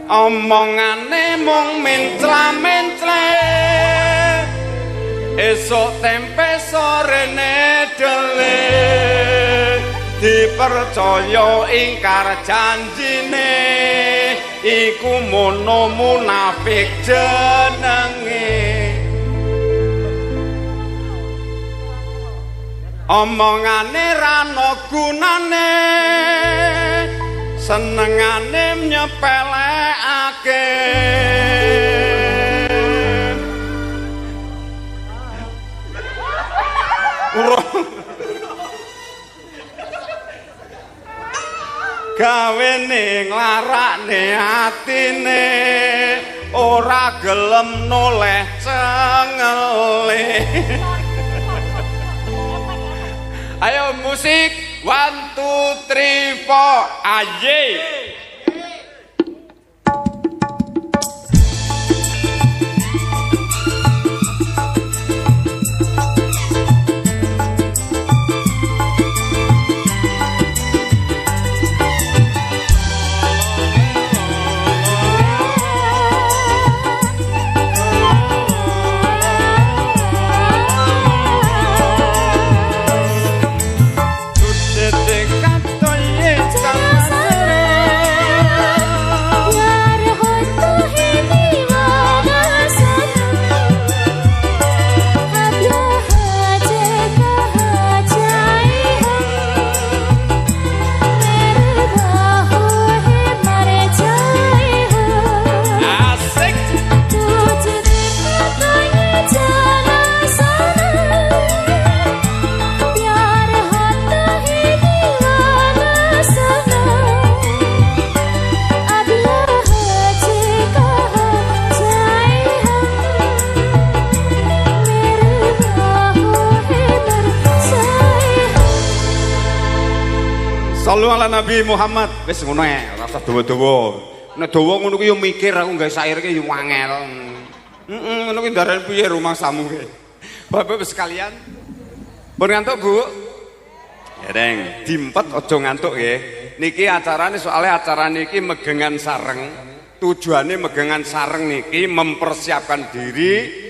omongane mung mencla-mencle esuk tempe sorene dele dipercaya ingkar janjine iku mono munafik jenenge omongane rano gunane senengane nyepelekake gawene nglarakne atine ora gelem noleh cengele ayo musik 1 2 3 4 aye Sallu ala Nabi Muhammad. Wis ngono ae, ora usah dawa-dawa. Nek dawa ngono kuwi yo mikir aku gawe syair ki yo angel. Ngono kuwi ndarani piye rumah samu ki. Bapak-bapak sekalian. Pun ngantuk, Bu? Ya, Deng, dimpet aja ngantuk nggih. Niki acarane soalnya acara niki megengan sareng. Tujuane megengan sareng niki mempersiapkan diri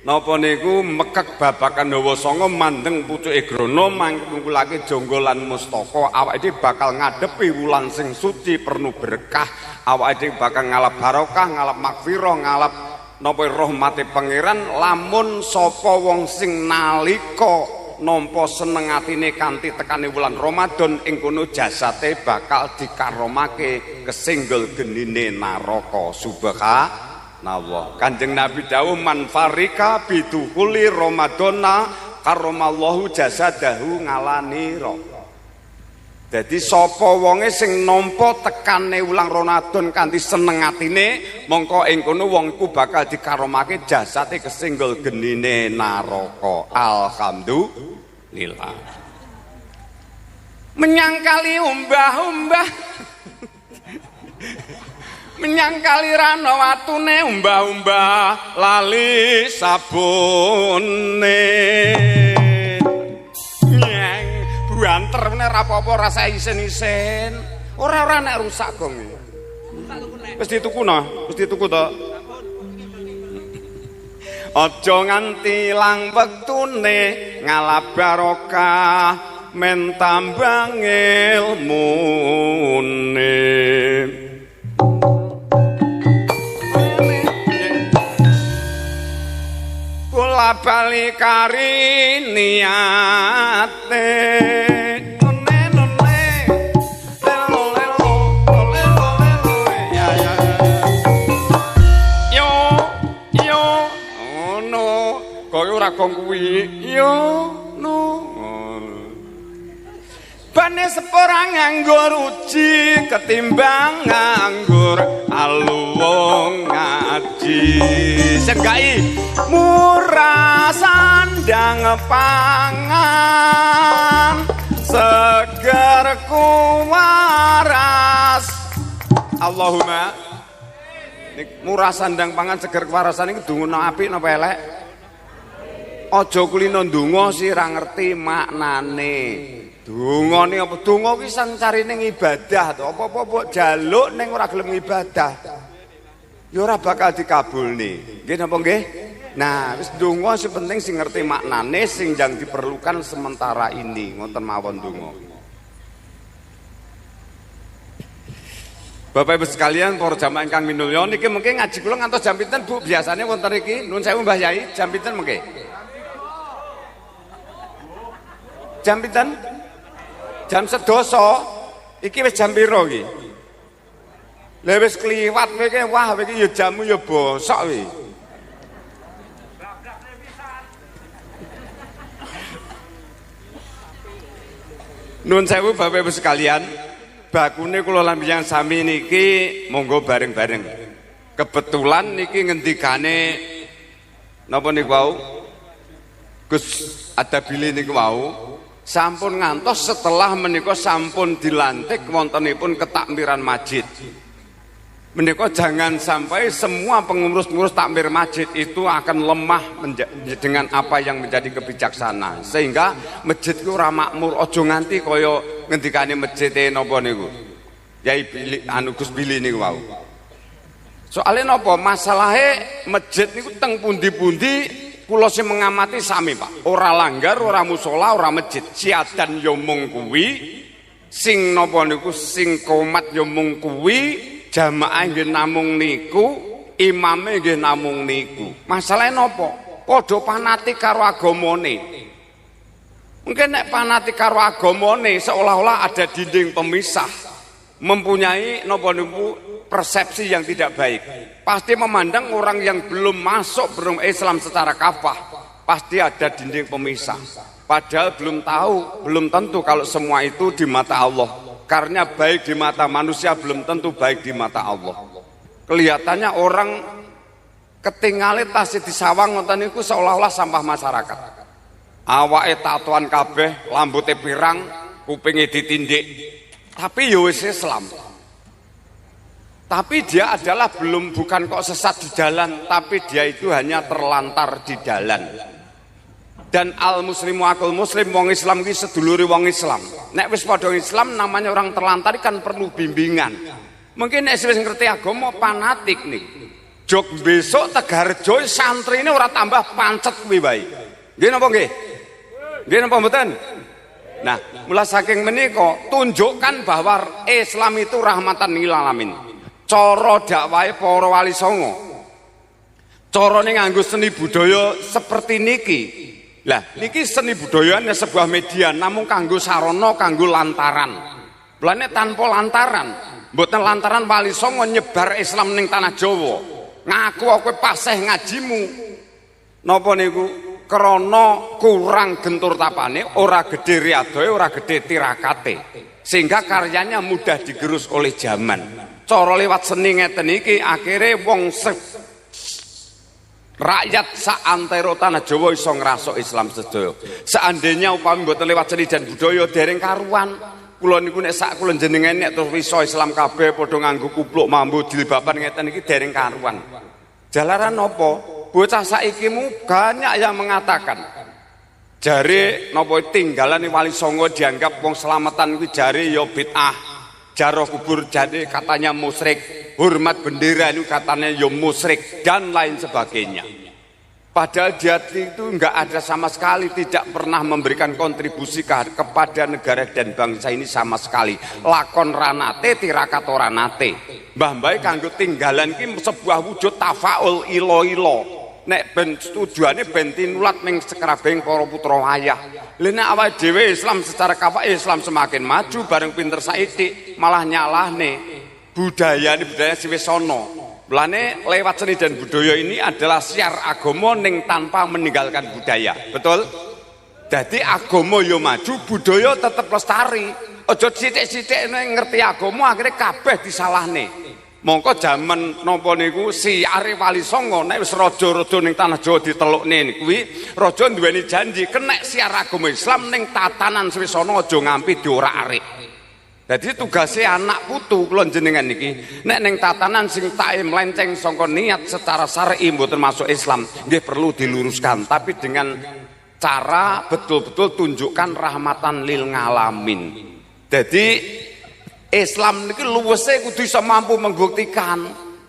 napa niku mekek babakan Hawa Sanga mandeng pucuke Grana mangkulake Jangga lan Mustaka awake dhewe bakal ngadepi wulan sing suci penuh berkah awake dhewe bakal ngalap barokah ngalap magfirah ngalap napa rahmate pangeran lamun sapa wong sing nalika nampa seneng atine kanthi tekane wulan Ramadan ing kono jasate bakal dikaromake kesenggel genine naraka subhanallah. Kanjeng Nabi dawuh man farika biduhuli Ramadana karamallahu jasadahu ngalanira. Dadi sapa wonge sing nampa tekane wulan Ramadan kanthi seneng atine mongko ing kono wong iku bakal dikaromake jasate kesenggol genine naraka. Alhamdulillah. Menyangkali umbah-umbah menyangkali rano watune umbah-umbah lali sabune nyeng buanter meneh rapopo rasa isen-isen ora nek rusak gong wis dituku to aja nganti lang wektune ngalap barokah men tambang ilmune kula bali kari niate ora kong kuwi yo no bane sepora nganggur uji ketimbang nganggur aluwong ngaji senggai murah sandang pangan seger kuwaras Allahumma murah sandang pangan seger kuwarasan iki dungono apik napa elek aja kulino ndonga sih ra ngerti maknane. Dungane apa? Donga ki san carine ibadah to. Apa-apa mbok jaluk ning ora gelem ibadah. ya ora bakal dikabulne. Nggih napa nggih? Nah, wis donga sing penting sing ngerti maknane sing yang diperlukan sementara ini. Ngoten mawon donga. Bapak Ibu sekalian, para jamaah ingkang minulya, niki mengke ngaji kula ngantos jam pinten Bu? Biasane wonten iki, nuwun sewu Mbah Yai, jam pinten mengke? Jam pinten? Jam 12. Iki wis jam pira iki? Lah wis kliwat kowe iki, wah iki ya jamu ya bosok iki. Nuwun sewu Bapak Ibu sekalian, bakune kula lambihan sami niki monggo bareng-bareng. Kebetulan niki ngendikane napa niku wau? Gus Adabili niku wau sampun ngantos setelah menika sampun dilantik wontenipun ketakmiran masjid. Menika jangan sampai semua pengurus-pengurus takmir masjid itu akan lemah dengan apa yang menjadi kebijaksanaan, sehingga masjid ku ora makmur. Aja nganti kaya ngendikane masjid napa niku Yai Bili anu Gus Bili niku wau. Soale napa masalahe masjid niku teng pundi-pundi kula sing mengamati sami Pak, ora langgar, ora musala, ora masjid. Siadan yo mung kuwi, sing napa niku sing komat yo mung kuwi, jamaah nggih namung niku, imame nggih namung niku. Masalahe napa? Padha fanatik karo agamane. Mungkin nek fanatik karo agamane seolah-olah ada dinding pemisah, mempunyai napa niku persepsi yang tidak baik. Pasti memandang orang yang belum masuk belum Islam secara kafah, pasti ada dinding pemisah. Padahal belum tahu, belum tentu kalau semua itu di mata Allah. Karena baik di mata manusia belum tentu baik di mata Allah. Kelihatannya orang ketinggalan tasih di sawang ngoten niku seolah-olah sampah masyarakat. Awake tatoan kabeh, lambuté pirang, kupinge ditindik. Tapi ya wis Islam. Tapi dia adalah bukan kok sesat di jalan, tapi dia itu hanya terlantar di jalan. Dan al muslimu akul muslim, wong Islam ki seduluri wong Islam. Nek wis padha Islam namanya orang terlantar kan perlu bimbingan. Mungkin nek wis ngerti agama fanatik nih. Jog besok Tegarjo santri ini ora tambah pancet kuwi wae. Nggih napa nggih? Nggih napa mboten? Nah, mulai saking menika tunjukkan bahwa Islam itu rahmatan lil alamin. Cara dakwahe para wali songo. Carane nganggo seni budaya seperti niki. Lah, niki seni budayanya sebuah media namun kanggo sarana, kanggo lantaran. Mulane tanpa lantaran, mboten lantaran wali songo nyebar Islam ning tanah Jawa. Ngaku kowe paseh ngajimu. Napa niku? Krana kurang gentur tapane, ora gedhe riadohe, ora gedhe tirakate. Sehingga karyanya mudah digerus oleh zaman. Cara lewat seni ngeten iki akhire wong rakyat saantero tanah Jawa iso ngrasuk Islam sedaya. Seandainya upami mboten lewat seni dan budaya dereng karuan. Kula niku nek sak kula jenengan nek terus iso Islam kabeh padha nganggo kupluk mambu jilbaban ngeten iki dereng karuan. Jalaran napa? Bocah saiki banyak yang mengatakan jare napa tinggalane wali songo dianggap wong selamatan kuwi jare ya bid'ah. Jaroh kubur jadi katanya musyrik, hormat bendera itu katanya ya musyrik dan lain sebagainya. Padahal dia itu enggak ada sama sekali, tidak pernah memberikan kontribusi kepada negara dan bangsa ini sama sekali. Lakon ranate tirakat ranate. Mbah-mbah kanggo tinggalan iki sebuah wujud tafaul ilo-ilo. Nek ben tujuane ben tinulat ning sekrabeng para putra wayah. Lha nek awake dhewe Islam secara kafah Islam semakin maju bareng pinter saithik malah nyalahne budaya sing wis ana. Mulane lewat seni dan budaya ini adalah siar agama ning tanpa meninggalkan budaya. Betul? Jadi agama yo maju, budaya tetep lestari. Aja sithik-sithik ngerti agama akhirnya kabeh disalahne. Mongko jaman napa niku siare wali songo nek wis raja-raja ning tanah Jawa ditelukne kuwi raja duweni janji kenek siar agama Islam ning tatanan swisana aja ngampi diorak-arik. Dadi tugase anak putu kula jenengan niki nek ning tatanan sing tae melenceng saka niat secara syar'i mboten masuk Islam nggih perlu diluruskan tapi dengan cara betul-betul tunjukkan rahmatan lil ngalamin. Jadi Islam niki luwese kudu iso mampu membuktikan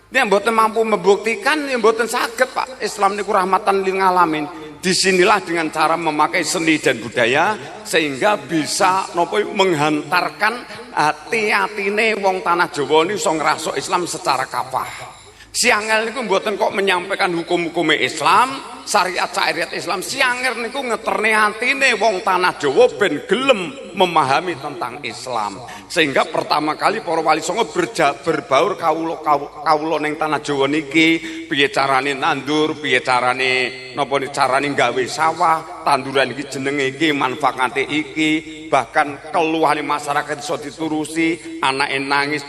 Nek mboten mampu membuktikan, ya mboten saged Pak. Islam niku rahmatan lil alamin. Disinilah dengan cara memakai seni dan budaya sehingga bisa nopo menghantarkan hati-hatine wong tanah Jawa ini iso ngrasuk Islam secara kafah. Siangel niku mboten kok menyampaikan hukum-hukum Islam, syariat Islam. Siangel niku ngeterne atine wong tanah Jawa ben gelem memahami tentang Islam. Sehingga pertama kali para wali songo berbaur kawula ning tanah Jawa niki piye carane nandur, piye carane napa carane gawe sawah, tanduran iki jenenge iki, manfaate iki, bahkan keluhane masyarakat iso diturusi, anake nangis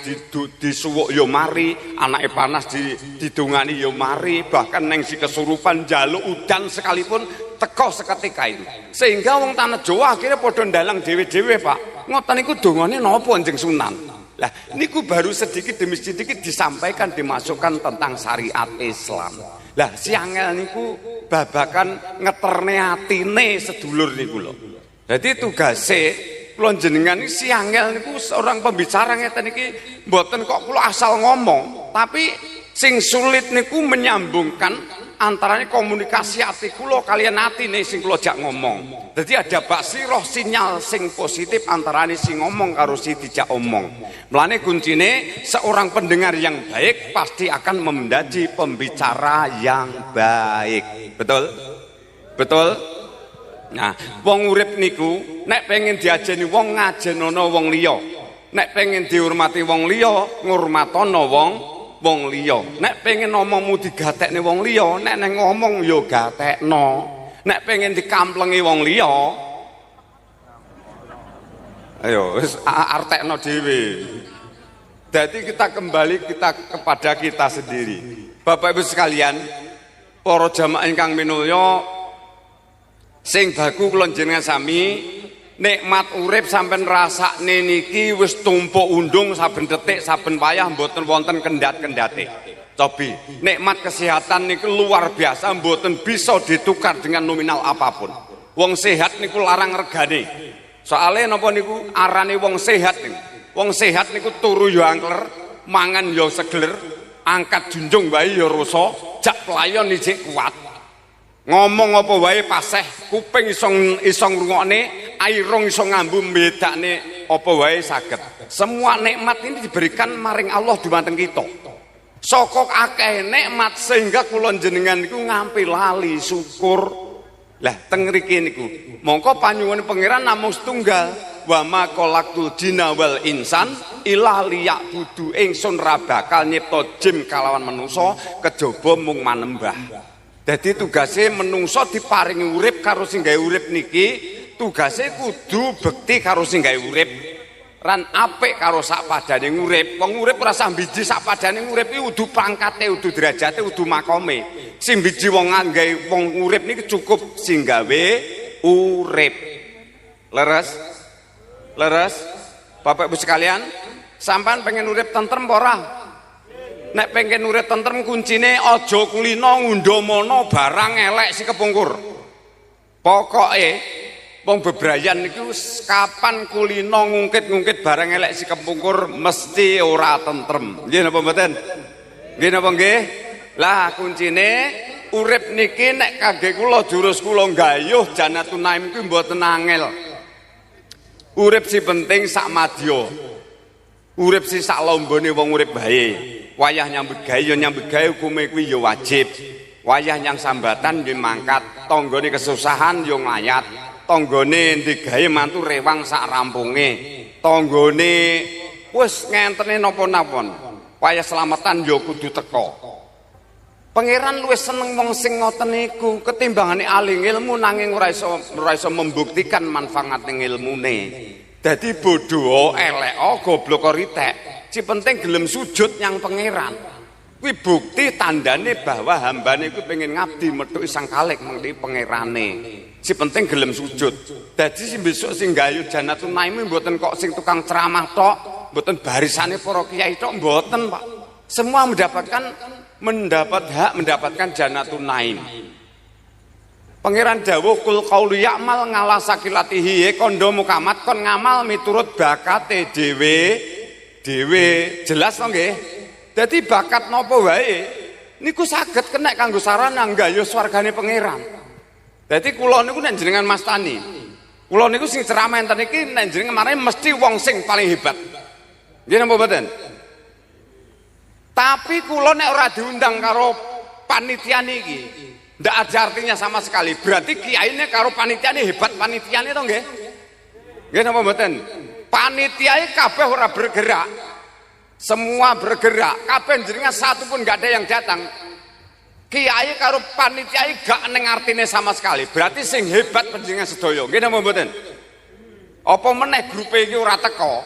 disuwuk ya mari, anake panas didongani ya mari, bahkan neng si kesurupan jaluk udan sekalipun teko seketika itu. Sehingga wong tanah Jawa akhirnya padha ndalang dhewe-dhewe Pak. Ngoten niku dongane napa Kanjeng Sunan? Lah niku baru sedikit demi sedikit disampaikan dimasukkan tentang syariat Islam. Lah siangel niku babakan ngeterne atine sedulur niku lho. Dadi tugase kula jenengan iki siangel niku seorang pembicara ngeten iki mboten kok kula asal ngomong, tapi sing sulit niku menyambungkan antaranya komunikasi ati kula kalian atine sing kula jak ngomong. Dadi ada basirah sinyal sing positif antarane sing ngomong karo si dijak omong. Mulane kuncine seorang pendengar yang baik pasti akan menjadi pembicara yang baik. Betul? Betul? Nah, wong urip niku nek pengen diajeni wong ngajenono wong liya. Nek pengen dihormati wong liya, ngurmatono wong liya. Nek pengen omongmu digatekne wong liya, nek neng ngomong ya gatekno. Nek pengen dikamplengi wong liya, ayo wis artekno dhewe. Jadi kita kembali kepada kita sendiri. Bapak Ibu sekalian, para jamaah ingkang minulya, sing baku kula jenengan sami nikmat urip sampean rasakne niki wis tumpuk undung saben detik saben wayah mboten wonten kendat-kendate. Cobi, nikmat kesehatan niku luar biasa mboten bisa ditukar dengan nominal apapun. Wong sehat niku larang regane. Soale napa niku arane wong sehat niku. Wong sehat niku turu ya angker, mangan ya seger, angkat junjung wae ya rasa, jak pelayon ijik kuat. Ngomong apa wae paseh, kuping iso ngrungokne, airung iso ngambu mbedakne apa wae saged. Semua nikmat ini diberikan maring Allah dumateng kita. Saka akeh nikmat sehingga kula jenengan niku ngampi lali syukur. Lah teng mriki niku, mongko panyuwun pangeran namung setunggal. Wa ma khalaqtul jinna wal insan illa liya'budu, ingsun ra bakal nyipta jin kalawan manungsa kejaba mung manembah. Dadi tugase menungso diparingi urip karo sing gawe urip niki, tugase kudu bekti karo sing gawe urip. Ran apik karo sak padane urip. Wong urip ora sak biji sak padane urip iki kudu pangkate, kudu derajate, kudu makome. Sing biji wong nggawe wong urip niki cukup sing gawe urip. Leres? Leres? Bapak Ibu sekalian, sampean pengen urip tentrem apa ora? Nek pengen urip tentrem kuncine aja kulino ngundomono barang elek si kepungkur. Pokoke wong bebrayan niku kapan kulino ngungkit-ngungkit barang elek si kepungkur mesti ora tentrem. Nggih napa mboten? Nggih napa nggih? Lah kuncine urip niki nek kangge kula jurus kula nggayuh Janatun Naim kuwi mboten angel. Urip si penting sak madya. Urip si sak lombone wong urip bae. Wayah nyambut gawe ya nyambut gawe, hukume kuwi ya wajib. Wayah nyang sambatan ya mangkat, tanggane kesusahan ya nglayat. Tanggane digawe mantu rewang sak rampunge. Tanggane wis ngenteni napa-napon. Wayah selamatan ya kudu teka. Pangeran luwih seneng wong sing ngoten niku ketimbangane ahli ilmu nanging ora iso membuktikan manfaat ning ilmune. Dadi bodho elek goblok ritek. Si penting gelem sujud yang pangeran. Kuwi bukti tandane bahwa hambane kuwi pengen ngabdi metu sang kalih mengti pangerane. Si penting gelem sujud. Dadi si besok sing gayuh Janatun Naim mboten kok sing tukang ceramah tok, mboten barisane para kiai tok mboten, Pak. Semua mendapatkan Janatun Naim. Pangeran dawuh kul qaulu ya'mal ngala sakilatihi kondo mukamat kon ngamal miturut bakate dhewe. Jelas to nggih? Dadi bakat napa wae niku saged kena kanggo sarana nggayuh swargane pangeran. Dadi kula niku nek jenengan mastani, kula niku sing ceramah enten iki nek jenengan marane mesti wong sing paling hebat. Nggih napa mboten? Tapi kula nek ora diundang karo panitia niki, ndak ada artinya sama sekali. Berarti kiyaine karo panitiane hebat panitiane to nggih? Nggih napa mboten? Panitiae kabeh ora bergerak. Semua bergerak, kabeh jenengan satu pun nggak ada yang datang. Kiai karo panitia gak neng artine sama sekali. Berarti sing hebat panjenengan sedaya. Nggih napa mboten? Apa meneh grupe iki ora teko?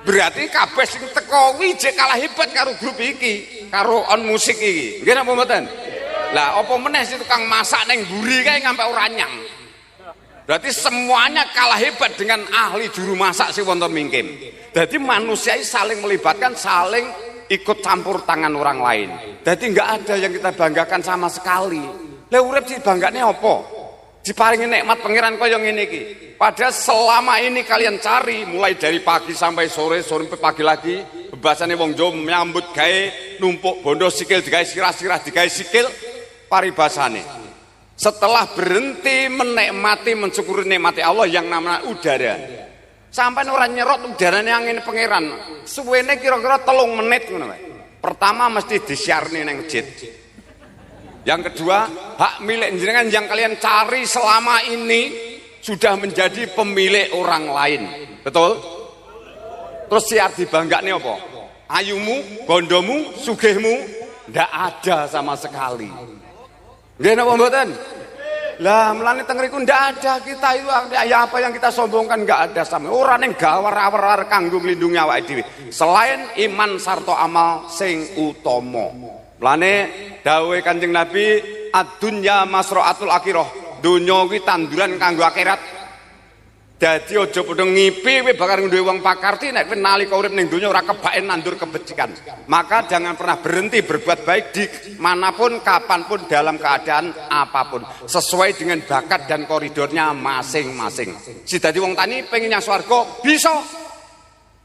Berarti kabeh sing teko kuwi jek kalah hebat karo grup iki, karo on musik iki. Nggih napa mboten? Lah apa meneh si tukang masak neng mburi kae ngampe ora nyang. Berarti semuanya kalah hebat dengan ahli juru masak si wonten mingkim. Jadi manusia saling melibatkan, saling ikut campur tangan orang lain. Jadi nggak ada yang kita banggakan sama sekali. Lah urip dibanggane apa? Diparingi nikmat pangeran kaya ngene iki. Padahal selama ini kalian cari mulai dari pagi sampai sore, sore sampai pagi lagi, bebasane wong Jawa menyambut gawe numpuk bondo sikil digawe sirah-sirah digawe sikil paribasane. Setelah berhenti menikmati, mensyukuri nikmati Allah yang namanya udara, sampai orang nyerot udaranya angin pangeran, suwene kira-kira 3 menit. Pertama mesti disiarni nang masjid. Yang kedua, hak milik jenengan yang kalian cari selama ini sudah menjadi pemilik orang lain. Betul? Terus siar dibanggakne apa? Ayumu, bondomu, sugihmu, ndak ada sama sekali. Nggih napa mboten? Lah melane teng riku ndak ada, kita itu ya apa yang kita sombongkan nggak ada sama. Ora ning gawar-awar kanggo nglindungi awake dhewe. Selain iman sarta amal sing utama. Melane dawuhe Kanjeng Nabi, ad-dunya masra'atul akhirah. Donya kuwi tanduran kanggo akhirat. Dadi aja padha ngipi kowe bakal duwe wong pakarti nek kowe nalika urip ning donya ora kebake nandur kebajikan. Maka jangan pernah berhenti berbuat baik di manapun, kapanpun, dalam keadaan apapun, sesuai dengan bakat dan koridornya masing-masing. Si dadi wong tani pengen nyang swarga bisa.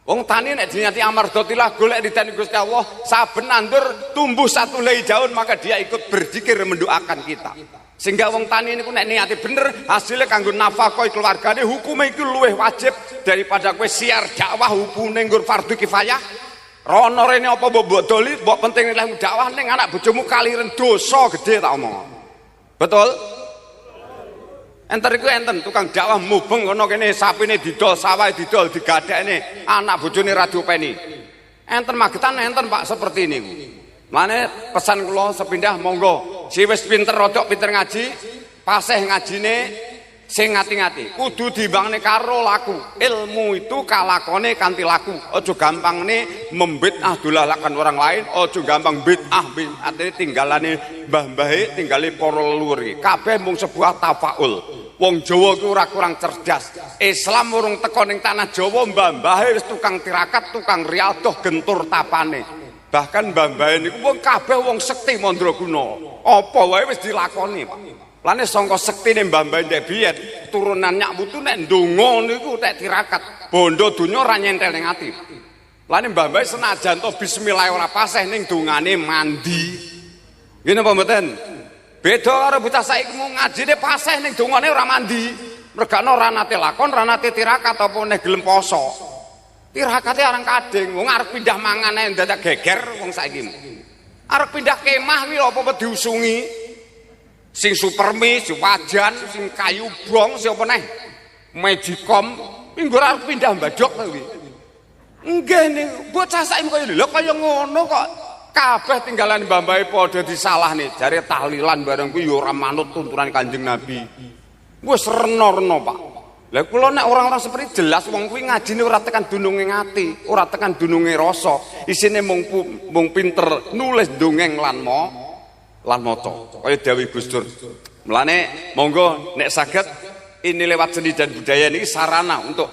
Wong tani nek dinyati amardotilah golek ridane Gusti Allah, saben nandur tumbuh 1 helai daun maka dia ikut berzikir mendoakan kita. Sehingga wong tani niku nek niate bener hasilnya kanggo nafkah keluargane, hukume iku luwih wajib daripada kowe siar dakwah hukune nggur fardu kifayah. Rono rene apa mbok doli, mbok penting lek dakwah ning anak bojomu kaliren dosa gede tak omong. Betul? Enter iku enten tukang dakwah mubeng kono kene sapine didol, sawahe didol, digadhekne, anak bojone ra diopeni. Enten magetan enten Pak seperti niku. Mane pesan kula sepindah monggo, si wis pinter rodok pinter ngaji, paseh ngajine sing ngati-ngati. Kudu dibangne karo laku. Ilmu itu kalakone kanthi laku. Aja gampangne membid'ah dolalakan orang lain, aja gampang bid'ah artine tinggalane mbah-mbahe, tinggale para leluhur iki. Kabeh mung sebuah tafaul. Wong Jawa ku ora kurang cerdas. Islam urung teko ning tanah Jawa, mbah-mbahe wis tukang tirakat, tukang riadoh gentur tapane. Bahkan mbah-mbah niku wong kabeh wong sekti mandraguna. Apa wae wis dilakoni, Pak. Lane sangka sektine mbah-mbah ndek biyen turunan nyak putu nek ndonga niku tek tirakat. Bondo donya ora nyentel ning ati. Lane mbah-mbah senajan to bismillah ora paseh ning dongane mandi. Nggih napa mboten? Beda karo bocah saiki mung ngajine paseh ning dongane ora mandi. Mergane ora nate lakon, ora nate tirakat apa nek gelem poso. Tirakate arang kading, wong arep pindah mangan ae dadak geger wong saiki. Arep pindah kemah kuwi apa diusungi. Sing supermi, sing wajan, sing kayu brong, sing apa neh? Magicom, minggu arep pindah mbadok ta kuwi. Nggih niku, bocah saiki kaya lho kaya ngono kok. Kabeh tinggalan mbah-mbahe padha disalahne. Jare tahlilan bareng kuwi ya ora manut tuntunan Kanjeng Nabi. Wis rena-rena, Pak. Lah kula nek orang-orang seperti jelas wong kuwi ngajine ora tekan dununge ati, ora tekan dununge rasa. Isine mung pinter nulis dongeng lan maca. Kaya dawuh Gus Dur. Mulane monggo nek saged ini lewat seni dan budaya niki sarana untuk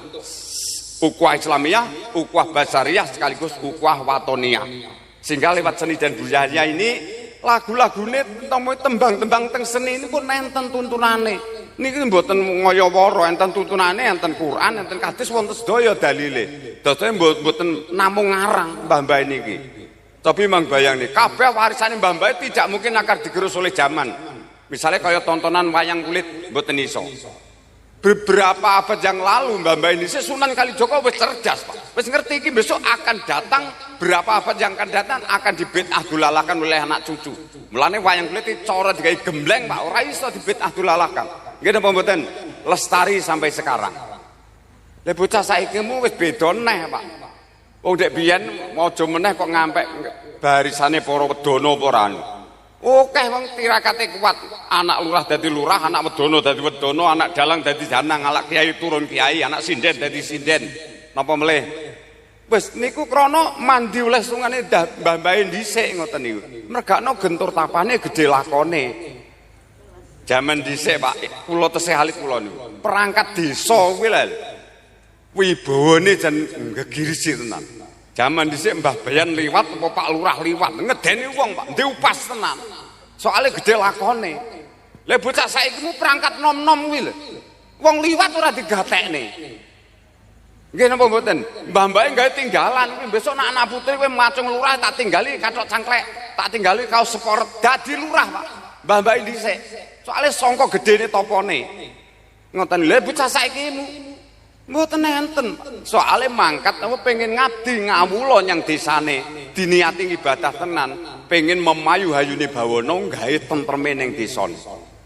ukhuwah Islamiyah, ukhuwah basariyah sekaligus ukhuwah watoniyah. Sehingga lewat seni dan budaya ini lagu-lagune tembang-tembang teng seni niku nenten tuntunane. niki mboten ngaya-wara, enten tutunane, enten Quran, enten hadis wonten sedaya dalile. Dados mboten namung ngarang mbah-mbah niki. Tapi mang bayang nih, kabeh warisane mbah-mbah tidak mungkin akan digerus oleh zaman. Misalnya kaya tontonan wayang kulit mboten iso. Beberapa abad yang lalu mbah-mbah ini Sunan Kalijaga wis cerdas, Pak. Wis ngerti iki besok akan datang, berapa abad yang akan datang akan dibid'ah dolalakan oleh anak cucu. Mulane wayang kulit iki cara digawe gembleng, Pak, ora iso dibid'ah dolalakan. Nggih napa mboten? Lestari sampai sekarang. Lah bocah saiki mu wis beda neh, Pak. Wong dek biyen aja meneh kok ngampek barisane para wedana apa ora. Oke wong tirakate kuat, anak lurah dadi lurah, anak wedono dadi wedono, anak dalang dadi dalang, anak kiai turun kiai, anak sinden dadi sinden. Napa melih? Wis niku krana mandi oleh sungane mbah-mbah dhisik ngoten niku. Mergakno gentur tapane gedhe lakone. Jaman dhisik Pak, kula tesih alit kula niku. Perangkat desa kuwi lho. Wibawane jan gegirisi tenan. Jaman dhisik Mbah Bayan liwat apa Pak Lurah liwat ngedeni wong Pak, diupas tenan. Soale gede lakone. Lah bocah saiki mu perangkat nom-nom kuwi lho. Wong liwat ora digatekne. Nggih napa mboten? Mbah-mbahe gawe tinggalan kuwi besok nek anak putri kowe macung lurah tak tinggali kathok cangklek, tak tinggali kaos sport dadi lurah Pak. Mbah-mbahe dhisik. Soale sangka gedene topone. Ngoten lho bocah saiki mu mboten enten. Soale mangkat apa pengen ngabdi ngawula nyang desane, diniati ibadah tenan, pengen memayu hayune bawana gawe tentreme ning desane.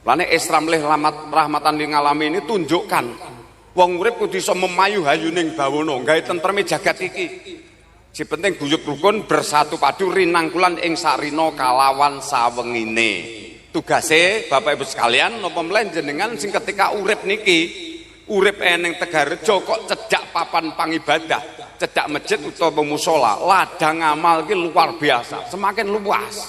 Lane Islam lih rahmatan lil alamin ini tunjukkan wong urip kudu iso memayu hayune bawana gawe tentreme jagat iki. Si penting guyub rukun bersatu padu rinangkulan ing sarina kalawan sawengine. Tugase Bapak Ibu sekalian napa mlen jenengan sing ketika urip niki urip eneng Tegarejo kok cedak papan pangibadah, cedak masjid utawa musala, ladang amal ki luar biasa, semakin luas.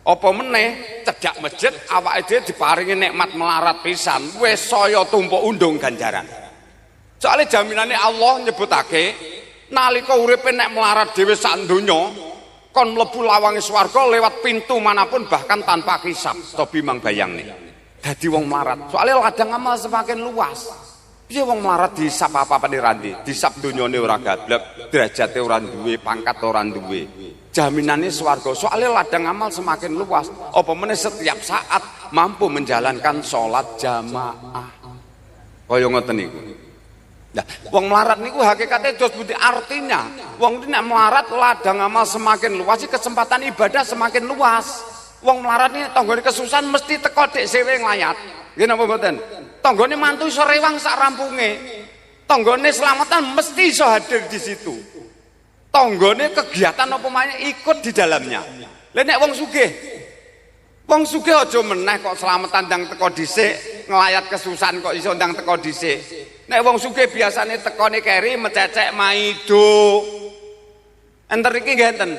Apa meneh cedak masjid awake dhewe diparingi nikmat melarat pisan, wis saya tumpuk undung ganjaran. Soale jaminane Allah nyebutake nalika uripe nek melarat dhewe sak donya kon mlebu lawange swarga lewat pintu manapun bahkan tanpa hisab. Tobi mang bayangne. Dadi wong melarat, soale ladang amal semakin luas. Piye wong melarat disap apa-apane randi, disap donyane ora gablek, derajate ora duwe, pangkat ora duwe. Jaminane swarga, soalnya ladang amal semakin luas. Apa meneh setiap saat mampu menjalankan sholat jamaah. Kaya ngoten niku. Nah, wong melarat niku hakikate dos budi artinya, wong nek melarat ladang amal semakin luas, kesempatan ibadah semakin luas. Wong melarat ini tanggane kesusahan mesti teko dek sewe nglayat. Nggih napa mboten? Tanggane mantu iso rewang sak rampunge. Tanggane selamatan mesti iso hadir di situ. Tanggane kegiatan apa maneh ikut di dalamnya. Lah nek wong sugih aja meneh kok selamatan ndang teko dhisik, nglayat kesusahan kok iso ndang teko dhisik. Nek wong sugih biasane tekone keri mececek maido. Enter iki nggih enten.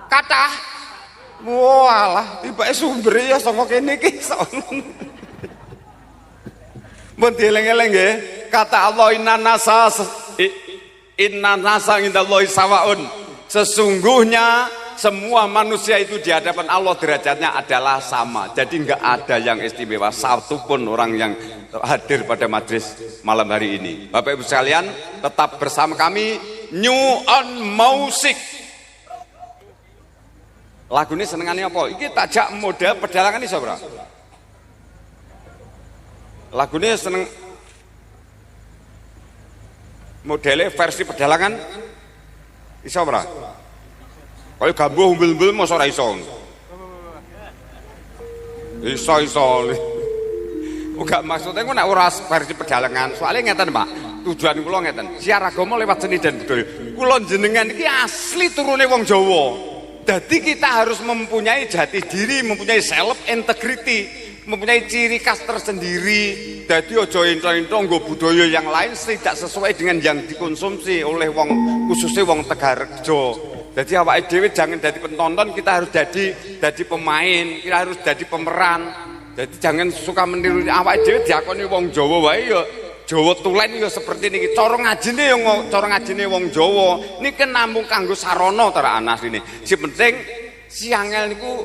Kathah. Walah, tibake sumbere ya saka kene iki. Mun dieling-eling nggih, kata Allah inna nasa indallahi sawaun. Sesungguhnya semua manusia itu di hadapan Allah derajatnya adalah sama. Jadi enggak ada yang istimewa satupun orang yang hadir pada majelis malam hari ini. Bapak Ibu sekalian, tetap bersama kami New on Music. Lagu ini senengannya apa? Iki tajak model pedalangan iso, Bro. Lagu ini seneng modelnya versi pedalangan iso, Bro. Kalau gambuh umbul-umbul mosok ora iso. Iso. Enggak maksudnya nek ora versi pedalangan, soalnya ngeten, Pak. Tujuan kula ngeten, siar agama lewat seni dan budaya. Kula jenengan iki asli turune wong Jawa. Jadi kita harus mempunyai jati diri, mempunyai self integrity, mempunyai ciri khas tersendiri. Jadi ojo ento-ento nggo budaya yang lain tidak sesuai dengan yang dikonsumsi oleh wong khususnya wong Tegarejo. Jadi awake dhewe jangan jadi penonton, kita harus jadi pemain, kita harus jadi pemeran. Jadi jangan suka meniru awake dhewe diakoni wong Jawa wae ya. Jawa tulen ya seperti niki. Cara ngajine wong Jawa niki namung kanggo sarana ta anak sini. Si penting si angel niku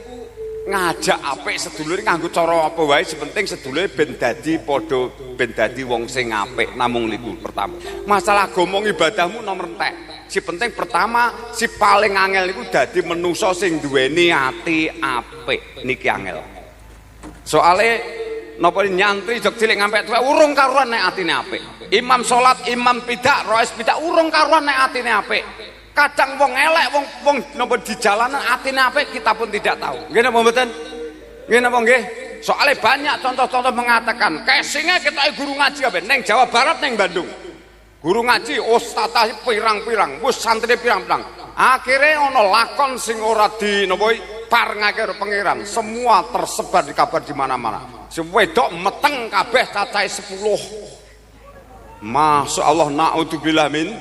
ngajak apik sedulure nganggo cara apa wae sepenting sedulure ben dadi padha ben dadi wong sing apik namung niku pertama. Masalah agama ibadahmu nomor entek. Si penting pertama si paling angel niku dadi manusa sing duweni ati apik niki angel. Soale napa nyantri jog cilik ngampe tuwa urung karuan nek atine apik. Imam salat, imam pidak, rois pidak urung karuan nek atine apik. Kadang wong elek wong napa di jalanan atine apik kita pun tidak tahu. Nggih napa mboten? Nggih napa nggih? Soale banyak contoh-contoh mengatakan casingnya kita guru ngaji apa ning Jawa Barat ning Bandung. Guru ngaji ustazah pirang-pirang, wis santri pirang-pirang. Akhirnya ana lakon sing ora di napa parengake karo pangeran. Semua tersebar di kabar di mana-mana. Wedok meteng kabeh cacahe 10. Masyaallah naudzubillah min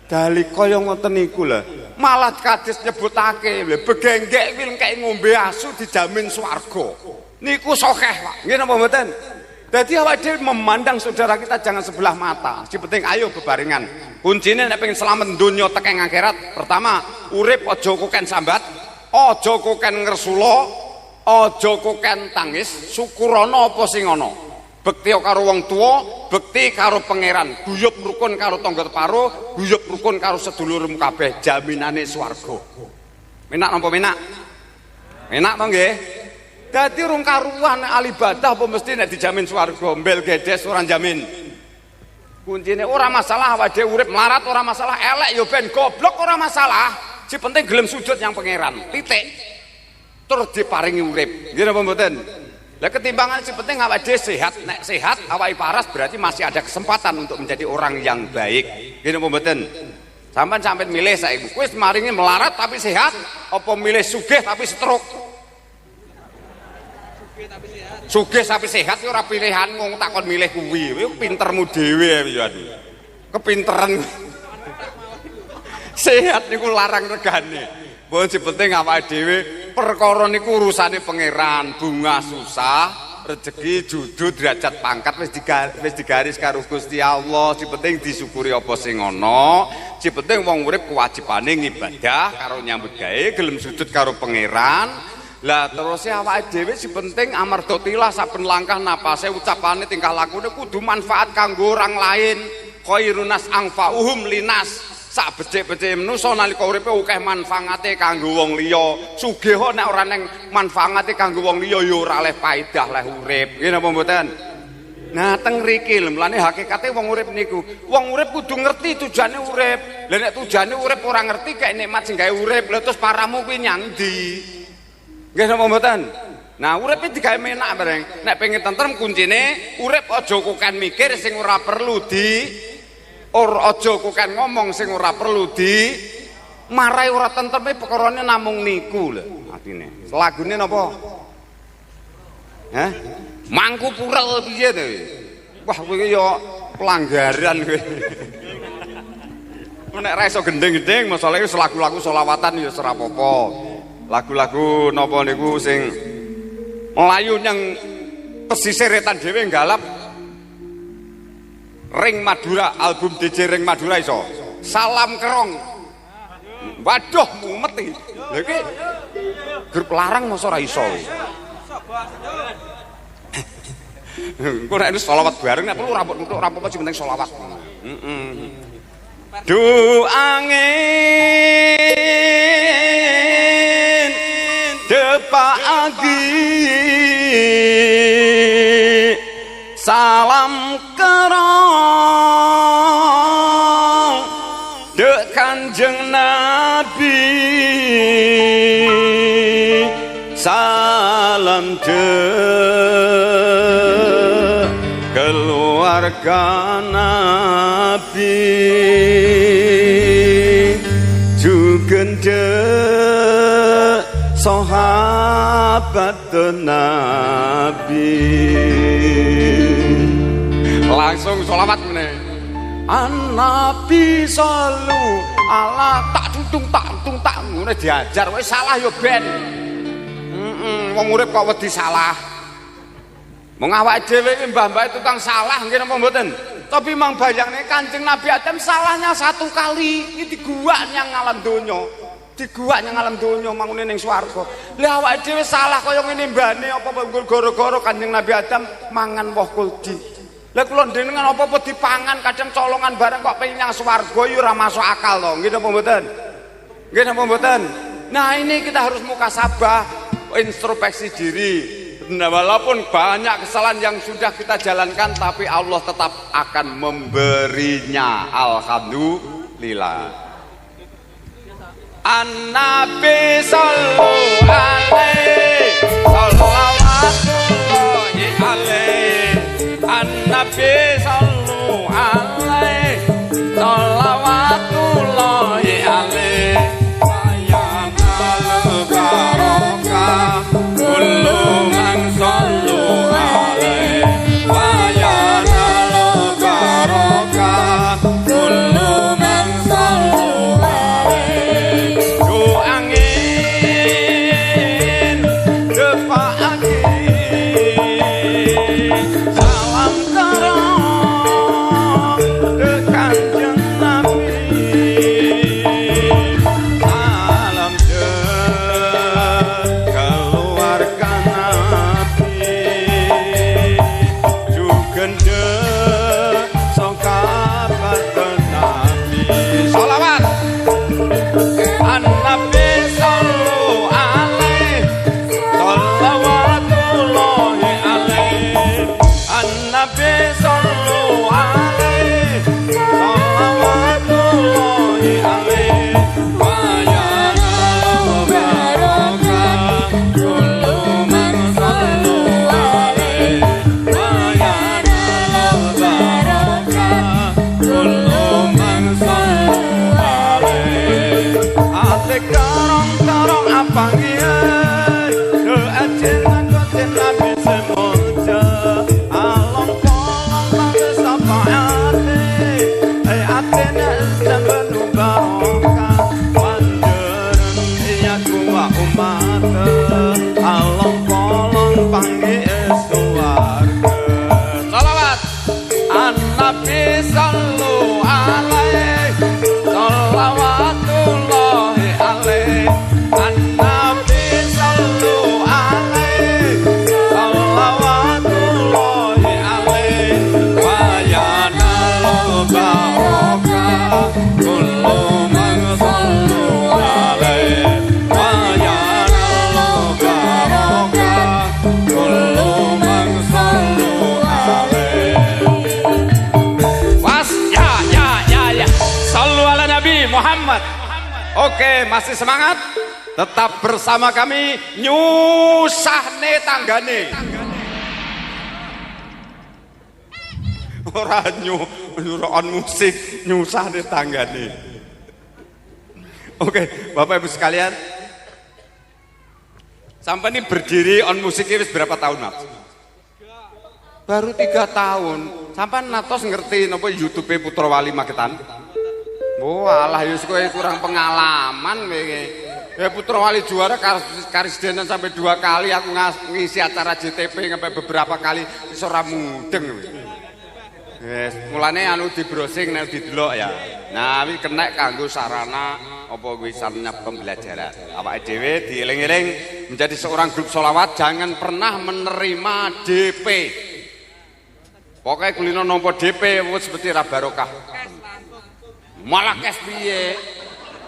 dalik kaya ngoten niku lho. Malah kadis nyebutake lho begenggek kuwi engke ngombe asu dijamin swarga. Niku sokeh, Pak. Nggih napa mboten? Dadi awake dhewe memandang saudara kita jangan sebelah mata. Si penting ayo bebarengan. Kuncine nek pengen selamat donya tekan akhirat, pertama urip aja koken sambat, aja koken ngresula, aja koken tangis, syukurana apa sing ana. Bekti karo wong tua, bekti karo pangeran, guyub rukun karo tangga teparo, guyub rukun karo sedulurmu kabeh, jaminane swarga. Menak napa menak? Menak to nggih? Dadi rung karuan alibadah apa mesti nek dijamin swarga, mbel gedes ora jamin. Kuncine ora masalah awake dhewe urip melarat ora masalah, elek ya ben goblok ora masalah. Si penting gelem sujud yang pangeran. Titik. Terus diparingi urip. Nggih napa mboten? Lah ketimbangan si penting awake dhewe sehat. Nek sehat awake paras berarti masih ada kesempatan untuk menjadi orang yang baik. Nggih napa mboten? Sampeyan milih saiki. Wis maringi melarat tapi sehat apa milih sugih tapi stroke? Sugih tapi sehat ya ora pilihan wong takon milih kuwi. Kuwi pintermu dhewe ya. Kepinteran. Sehat niku larang regane. Pun sing penting awake dhewe perkara niku urusane pangeran, bunga susah, rezeki judul derajat pangkat wis digaris karo Gusti Allah. Sing penting disyukuri apa sing ana. Sing penting wong urip kewajibane ngibadah karo nyambut gawe, gelem sujud karo pangeran. Lah terus awake dhewe sing penting amarga tilah saben langkah napase ucapane tingkah lakune kudu manfaat kanggo orang lain. Khairunas angfa'uhum linas. Sak becik-becik manusa nalika uripe akeh manfaate kanggo wong liya. Sugih nek ora ning manfaate kanggo wong liya ya ora oleh paedah leh urip. Nggih napa mboten? Nah teng mriki lho mlane hakikate wong urip niku. Wong urip kudu ngerti tujuane urip. Lah nek tujuane urip ora ngerti gak nikmat sing gawe urip, lha terus paramu kuwi nyang ndi? Nggih napa mboten? Nah, uripe digawe menak bareng. Nek pengen tentrem kuncine urip aja kokan mikir sing ora perlu aja kokan ngomong sing ora perlu marai ora tentreme perkarane namung niku lho atine. Lagune napa? Hah? Mangku purel piye to? Wah, kowe ya pelanggaran kowe. Nek ra iso gendeng-gendeng masalahe lagu-lagu selawatan ya ora apa-apa. Lagu-lagu napa niku sing melayu yang pesisir etan dhewe galap. Ring Madura, album DJ Ring Madura iso. Salam Kerong. Waduh mumet iki. Lha iki grup larang mosok ora iso. Engko nek selawat bareng nek perlu ora apa-apa sing penting selawat. Angin depagi salam Kerong dek Kanjeng Nabi salam dek keluarga Nabi jugende sahabat Nabi. Langsung sholawat meneh. An-Nabi sallu ala tak tuntung ngene diajar kowe salah ya ben. Wong urip kok wedi salah. Wong awake dhewe iki mbah-mbah tukang salah nggih napa mboten? Tapi mang bayangne Kanjeng Nabi Adam salahnya 1 kali, iki diguak nyang alam donya. Diguak nang alam donya mangune ning swarga. Lah awake dhewe salah kaya ngene mbane apa gara-gara Kanjeng Nabi Adam mangan woh kuldi. Lah kula ndenengan apa-apa dipangan kadang colongan bareng kok pengen nang swarga ya ora masuk akal to. Nggih napa mboten? Nggih napa mboten? Nah ini kita harus mukasabah, introspeksi diri. Nah, walaupun banyak kesalahan yang sudah kita jalankan tapi Allah tetap akan memberinya. Alhamdulillah. An-Nabi sallallahu alaihi sholawatullahi alaihi An-Nabi sallallahu alaihi sholawatullahi alaihi Wayanal barokah kullu man sallu alaihi Wayanal barokah kullu man sallu alaihi angin depak angin salam terang ke Kanjeng Nabi salam keluarga Nabi juga sokabat Nabi sholawat An-Nabi sallallahu alaihi sholawatullahi alaihi An-Nabi sallallahu alaihi sholawatullahi alaihi wa yanal barokah kullu man sallu alaihi wa yanal barokah kullu man sallu alaihi Atik tarong-tarong apa ngiyai doa jenang kotin Nabi semoja along-kolong bangsa sapa ate sambil barokah wanjeren iya kuwa umat along-kolong panggil suwarga sholawat An-Nabi sallallahu alaihi sholawatullahi alaihi An-Nabi sallallahu alaihi sholawatullahi alaihi wa yanal barokah kullu man sallu alaihi wa yanal barokah kullu man sallu alaihi Was ya sallu ala Nabi Muhammad. Oke, masih semangat? Tetap bersama kami nyusahne tanggane. Ora nyuruhan musik nyusahne tanggane. Oke, Bapak Ibu sekalian. Sampai ini berdiri on musik ini berapa tahun, Mas? Baru 3 tahun. Sampai natos ngerti napa YouTube Putra Wali Magetan. Oh alah ya kowe kurang pengalaman kowe. Ya Putra Wali juara karesidenan sampai 2 kali aku ngisi acara JTP sampai beberapa kali iso ora mudeng kowe. Wes mulane anu di browsing nek didelok ya. Nah iki kenek kanggo sarana apa kuwi sarana pembelajaran. Awake dhewe dieling-eling menjadi seorang grup sholawat jangan pernah menerima DP. Pokoknya kulino nompo DP wis seperti ra barokah. Malah kes piye?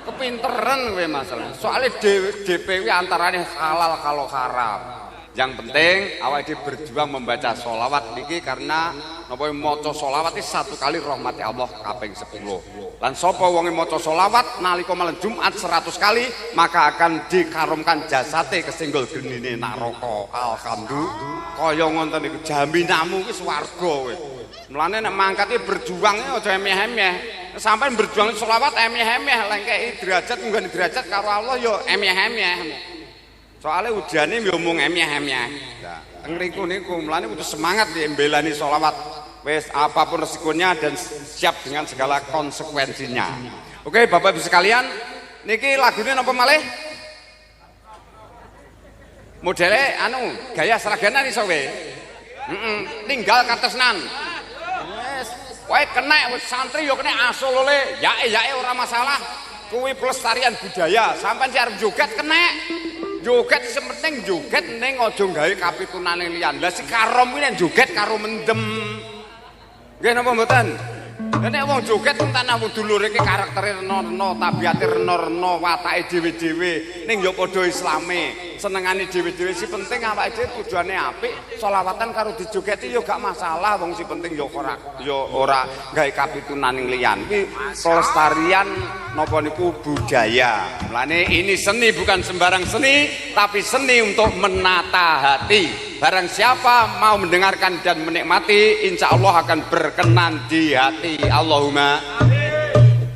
Kepinteran kowe masalah. Soalnya DP kuwi antarane halal kalau haram. Yang penting awake dhewe berjuang membaca sholawat niki karena napa maca sholawat iki 1 kali rahmati Allah kaping 10. Lan sapa wonge maca sholawat nalika malam Jumat 100 kali maka akan dikaromkan jasate kesinggol genine neraka. Alhamdulillah. Kaya ngoten niku jaminanmu ki swarga kowe. Mulane nek mangkat iki berjuang aja emeh-emeh. Sampai berjuang sholawat emeh-emeh lengkeki derajat nggone derajat karo Allah ya emeh-emeh. Soalnya ujiannya ya mung emeh-emeh. Ngriku niku mulane kudu semangat ya mbelani sholawat. Wes apapun resikonya dan siap dengan segala konsekuensinya. Oke, Bapak Ibu sekalian, niki lagune napa malih? Modele anu gaya seraganan iso kowe. Tinggal katesnan. Wes, kowe kena wis santri yo kena asul oleh yae ora masalah. kuwi pelestarian budaya. Sampeyan sing arep joget kenek. Joget sementing joget ning aja gawe kapitunane liyan. Lah si karom kuwi nek joget karo mendem. Nggih napa mboten? Lah nek wong joget tanah wong dulure iki karaktere rena-rena, tabiate rena-rena, watake dhewe-dhewe ning ya padha islame, senengane dhewe-dhewe. Si penting awake dhewe tujuane apik, selawatan karo dijogeti ya gak masalah, wong si penting ya ora gawe kapitunan ning liyan. Iki pelestarian napa niku budaya. Mulane ini seni bukan sembarang seni, tapi seni untuk menata hati. Barang siapa mau mendengarkan dan menikmati, insya Allah akan berkenan di hati. Allahumma.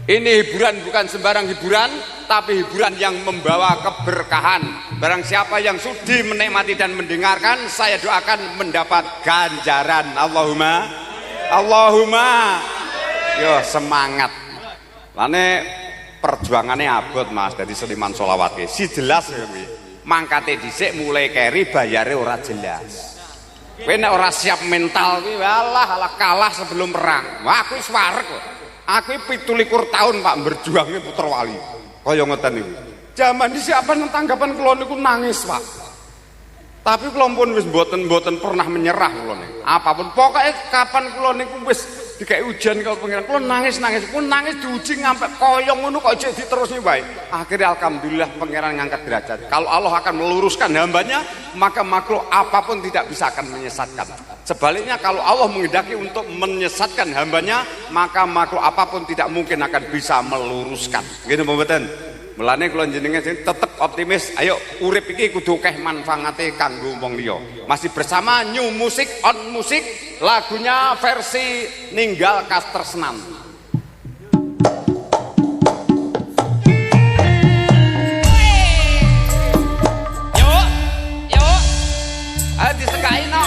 Ini hiburan bukan sembarang hiburan, tapi hiburan yang membawa keberkahan. Barang siapa yang sudi menikmati dan mendengarkan, saya doakan mendapat ganjaran. Allahumma. Allahumma. Yo semangat. Lane perjuangannya abot Mas dari Seniman Sholawat si jelas ya mangkate dhisik mulai keri bayare ora jelas. Kowe nek ora siap mental kuwi alah kalah sebelum perang. Wah aku wis wareg kok. Aku 17 tahun Pak berjuangnya putra wali. Kaya ngoten niku. Zaman dhisik apa tanggapan kula niku nangis, Pak. Tapi kula pun wis mboten pernah menyerah kula niku. Apapun pokoknya kapan kula niku wis dikai ujian kalau pengiran kula nangis pun nangis diuji ngampe kaya ngono kok jek diterusne wae. Akhirnya alhamdulillah pangeran ngangkat derajat. Kalau Allah akan meluruskan hambanya, maka makhluk apapun tidak bisa akan menyesatkan. Sebaliknya kalau Allah menghendaki untuk menyesatkan hambanya, maka makhluk apapun tidak mungkin akan bisa meluruskan. Gini mboten. Mulane kula jenengan tetep optimis. Ayo urip iki kudu akeh manfaate kanggo wong liya. Masih bersama New Music on Music, lagunya versi Ninggal Kastresnan. Yuk. Ayo disekai no.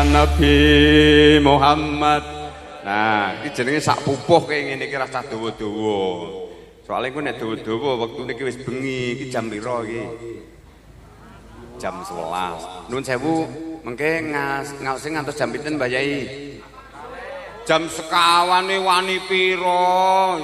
Nabi Muhammad. Nah, iki jenenge sak pupuh kaya ngene iki rasa dawa-dawa. Soale ku nek dawa-dawa wektune iki wis bengi, iki jam pira iki? Jam 11. Nuwun sewu, mengke ngaosi ngantos jam pinten Mbah Yai? Jam sekawane wani pira?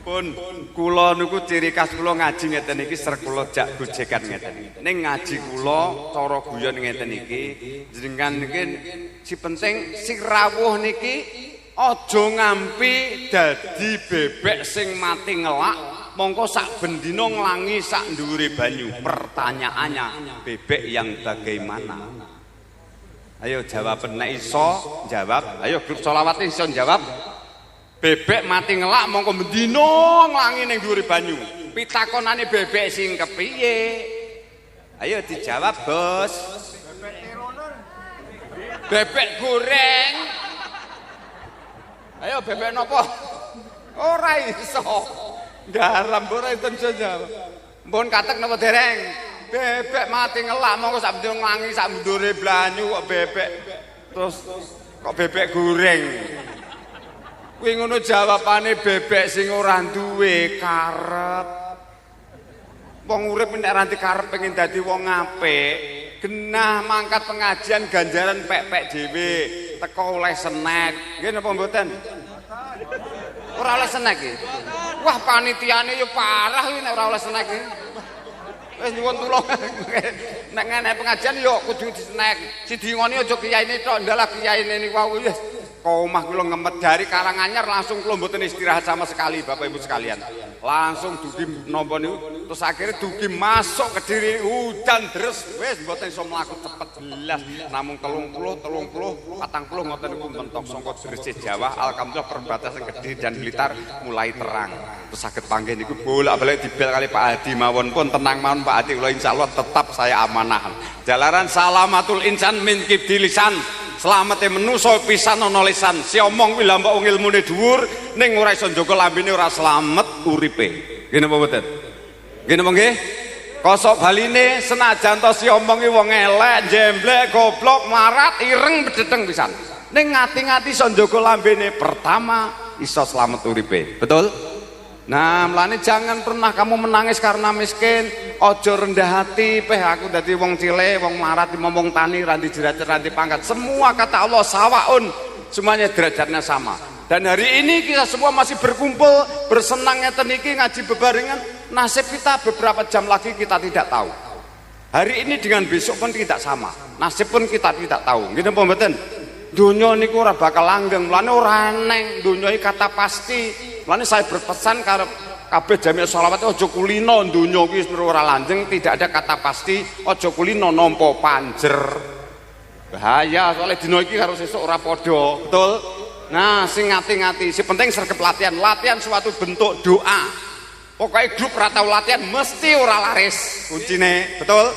Pun kula niku ciri khas kula ngaji ngeten iki ser kula jak gojekan ngeten iki. Ning ngaji kula cara guyon ngeten iki jenengan niki si penting sing rawuh niki aja ngampi dadi bebek sing mati ngelak mongko sak bendina nglangi sak ndhuwure banyu. Pertanyaannya bebek yang bagaimana? Ayo jawab nek iso jawab. Ayo grup selawat iso jawab. Bebek mati ngelak mongko bendina nglangi ning dhuwure banyu. Pitakonane bebek sing kepiye? Ayo dijawab, Bos. Bebek goreng. Ayo bebek nopo? Ora iso. Garam ora iso jawab. Mbon katek napa dereng? Bebek mati ngelak mongko sak bendina nglangi sak ndhuwure banyu kok bebek. Terus kok bebek goreng. Kuwi ngono jawabane bebek sing ora duwe karep. Wong urip nek ra karep pengen dadi wong apik, genah mangkat pengajian ganjaran pek-pek dhewe, teko oleh snack. Nggih napa mboten? Ora oleh snack iki. Wah panitiane yo parah iki nek ora oleh snack iki. Wis nyuwun tulung. Nek ngene pengajian yo kudu di snack. Siji ngene aja kiyaine tok, ndalah kiyaine niku wae wis. Kau omah kula ngemet dari Karanganyar langsung kula mboten istirahat sama sekali Bapak Ibu sekalian. Langsung dugi nampa niku terus akhirnya dugi masuk Kediri hujan deres wis mboten iso mlaku cepet belas namung 30 40 ngoten niku mentok saka Gresik Jawa. Alhamdulillah perbatasan Kediri dan Blitar mulai terang. Terus saged panggih niku bolak-balik dibel kali Pak Hadi mawon pun tenang mawon Pak Hadi kula insyaallah tetap saya amanah. Jalaran salamatul insan min kibdi lisan. Selamat menuso pisan ana lisan. Si omong kuwi lha mbok ilmune dhuwur ning ora iso njaga lambene ora slamet uripe. Nggih napa mboten? Nggih napa nggih? Kosok baline senajan to si omong ki wong elek, jemblek, goblok, marat, ireng bedheteng pisan. Ning ngati-ngati iso njaga lambene pertama iso slamet uripe. Betul? Nah, melane jangan pernah kamu menangis karena miskin. Ojo rendah hati, peh aku dadi wong cilik, wong melarat, ngomong tani, ranti derajat, ranti pangkat. Semua kata Allah sawaun, semuanya derajatnya sama. Dan hari ini kita semua masih berkumpul, bersenang ngeten iki ngaji bebarengan. Nasib kita beberapa jam lagi kita tidak tahu. Hari ini dengan besok pun tidak sama. Nasib pun kita tidak tahu. Gitu apa mboten? Dunia niku ora bakal langgeng, mulane ora eneng, dunia iki kata pasti. Mulane saya berpesan karo kabeh jamiah sholawat aja kulino dunia iki ora langgeng, tidak ada kata pasti, aja kulino nampa panjer. Bahaya soalnya dina iki karo sesuk ora padha, betul? Nah, sing ngati-ngati, si penting sregep latihan, latihan suatu bentuk doa. Pokoknya grup ora tau latihan mesti ora laris kuncine, betul?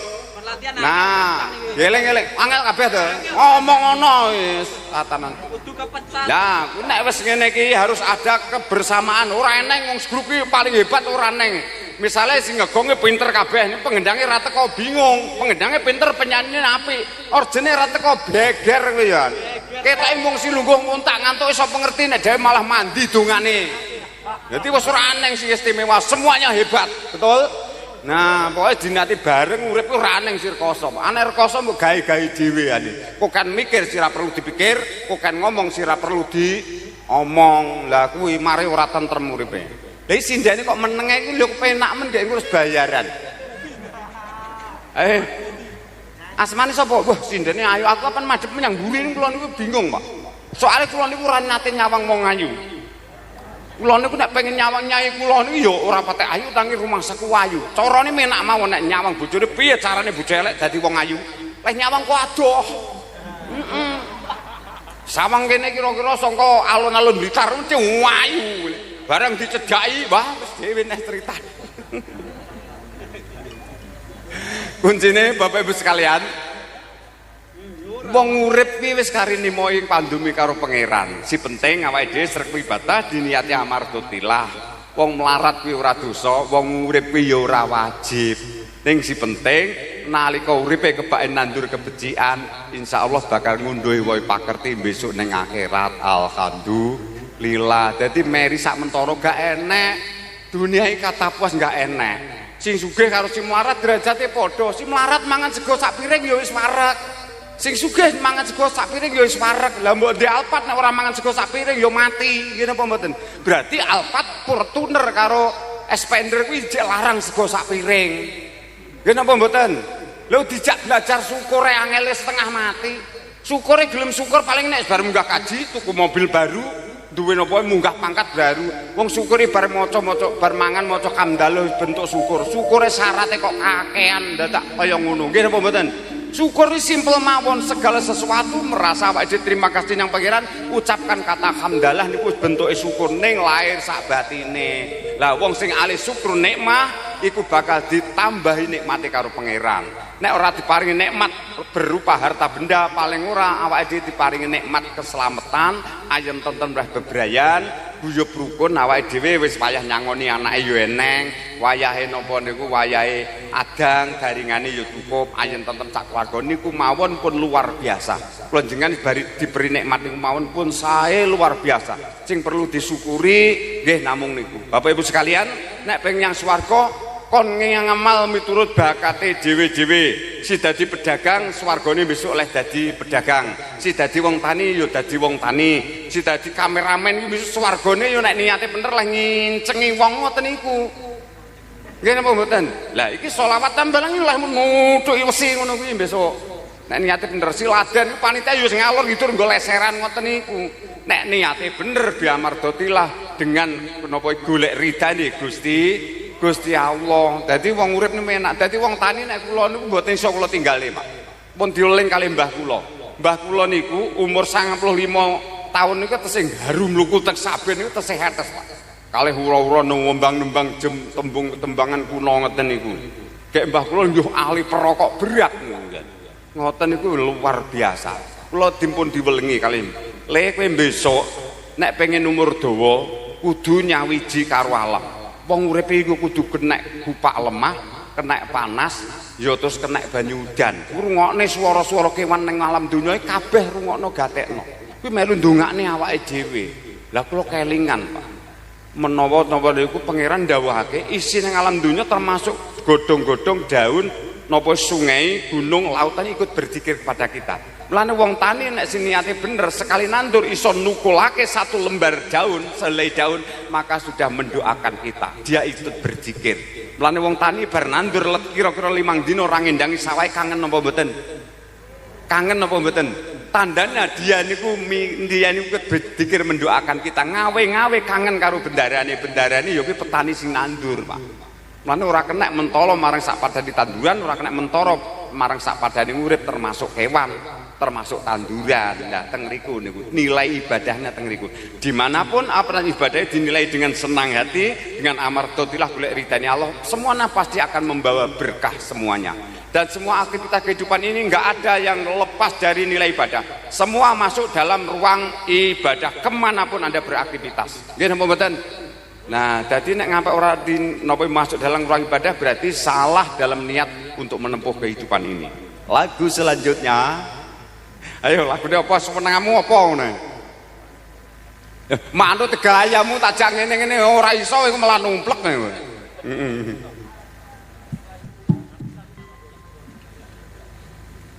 Nah, geleng-geleng, angel kabeh to. Ngomong ngono wis tatanan. Kudu kepecah. Lah, kuwi nek wis ngene iki harus ada kebersamaan. Ora eneng wong grup iki paling hebat ora eneng. Misale sing ngegonge pinter kabeh, ini pengendange ra teko bingung. Pengendange pinter, penyanyine apik. Orjene ra teko beger kuwi ya. Ketoke mung silungguh nguntak ngantuk iso pengerti nek dhewe malah mandi dongane. Dadi wis ora eneng sing istimewa, semuanya hebat. Betul? Nah, pokoknya dinati bareng urip ku ora aneh sirkoso. Aneh rekoso mbok gawe-gawe dhewe ane. Kok kan mikir sira perlu dipikir, kok kan ngomong sira perlu diomong. Lah kuwi mari ora tentrem uripe. Lah sindene kok menenge iki lho kepenak men gek ngurus bayaran. Asmane sapa? Wah, sindene ayu aku kan madhep menyang mburi kula niku bingung, Pak. Soale kula niku ora nate nyawang wong ayu. Kula niku nek pengen nyawang nyai kula niku ya ora patek ayu tangi rumah saku ayu. Carane menak mawon nek nyawang bojone piye carane bojo elek dadi wong ayu. Leh nyawang kok adoh. Sawang kene kira-kira saka alun-alun Blitar mesti ayu. Barang dicedhaki, wah wis dhewe neh cerita. Kuncine Bapak Ibu sekalian, wong urip ki wis karine moing pandumi karo pangeran. Si penting awake dhewe sreg ibadah diniati amardotilah. Wong melarat kuwi ora dosa, wong urip kuwi ya ora wajib. Ning si penting nalika uripe kebake nandur kebecikan, insyaallah bakal ngunduhi wae pakerti besok ning akhirat. Alhamdulillah. Dadi meri sak mentara gak enek. Dunia iki kata puas gak enek. Sing sugih karo sing melarat derajate padha. Si melarat mangan sego sak piring ya wis marek. Sing sugih mangan sego sak piring ya wis wareg. Lah mbok ndek Alphard nek ora mangan sego sak piring ya mati. Ngene apa mboten? Berarti Alphard Fortuner karo Expander kuwi jek larang sego sak piring. Ngene apa mboten? Lho dijak belajar syukure angele setengah mati. Syukure gelem syukur paling nek bar munggah kaji tuku mobil baru, duwe napa munggah pangkat baru. Wong syukure bar maca-maca bar mangan maca hamdalah bentuk syukur. Syukure syaratnya kok kakean dadak kaya ngono. Nggih napa mboten? Syukur ini simpel mawon, segala sesuatu merasa awake terima kasih yang pangeran, ucapkan kata hamdalah niku bentuke syukur ning lahir sak batine. Lah wong sing alih syukur nikmah iku bakal ditambahi nikmate karo pangeran. Nek ora diparingi nikmat berupa harta benda, paling ora awake dhewe diparingi nikmat keselamatan, ayem tentrem rah bebrayan, guyub rukun awake dhewe wis wayah nyangoni anake yo eneng, wayahe napa niku wayahe adang, garingane yo cukup, ayem tentrem sak keluarga niku mawon pun luar biasa. Kula jenengan diberi nikmat niku mawon pun sae luar biasa. Sing perlu disyukuri nggih namung niku. Bapak Ibu sekalian, nek pengen yang swarga kon ngamal miturut bakate dhewe-dhewe. Si dadi pedagang swargane besok oleh dadi pedagang. Si dadi wong tani ya dadi wong tani. Si dadi kameramen iki besok swargane ya nek niate bener lah ngincengi wong ngoten niku. Nggih napa mboten? Lah iki selawat tambalan lah nutuki wesi ngono kuwi besok. Nek niate bener siladan panitia ya sing ngalor ngidur nggo leseran ngoten niku. Nek niate bener biamardotilah dengan menapa golek ridane Gusti Allah. Dadi wong urip niku enak. Dadi wong tani nek kula niku mboten iso kula tinggale, Pak. Pun dioling kalih mbah kula. Mbah kula niku umur 95 tahun niku tesih harum luku tek saben niku tesih hetes, Pak. Kalih ura-ura nembang-nembang jem tembangan kuno ngoten niku. Kek mbah kula nggih ahli perokok berat niku. Ngoten niku luar biasa. Kula dipun diwelengi kalih. Le kowe besok nek pengen umur dawa kudu nyawiji karo alam. Wong urip iku kudu kena gupak lemah, kena panas, ya terus kena banyu udan. Rungokne swara-swara kewan ning alam donya kabeh rungokno gatekno. Kuwi melu ndongakne awake dhewe. Lah kula kelingan, Pak. Menawa-napa niku pangeran dawuhake isi ning alam donya termasuk godhong-godhong daun napa sungai, gunung, lautan ikut berzikir kepada kita. Mulane wong tani nek niate bener sekali nandur iso nukulake satu lembar daun, selai daun, maka sudah mendoakan kita. Dia ikut berzikir. Mulane wong tani bar nandur kira-kira 5 dina ora ngendangi sawah kangen napa mboten? Kangen napa mboten? Tandanya dia niku berzikir mendoakan kita. Ngawe-ngawe kangen karo bendarane ya kuwi petani sing nandur, Pak. Mulane ora kena mentolo marang sak padane tanduran, ora kena mentoro marang sak padane urip termasuk kewan. Termasuk tanduran. Nah teng riku niku nilai ibadahnya teng riku. Dimanapun apa ibadahnya dinilai dengan senang hati, dengan amardotilah golek ridane Allah, semuanya pasti akan membawa berkah semuanya. Dan semua aktivitas kehidupan ini enggak ada yang lepas dari nilai ibadah. Semua masuk dalam ruang ibadah kemanapun Anda beraktivitas. Nggih napa mboten? Nah, jadi nek ngampe ora di napa masuk dalam ruang ibadah berarti salah dalam niat untuk menempuh kehidupan ini. Lagu selanjutnya, ayo lagu apa semenangamu apa ngono? Manut gayamu tajak ngene-ngene ora iso iku malah numplek kowe.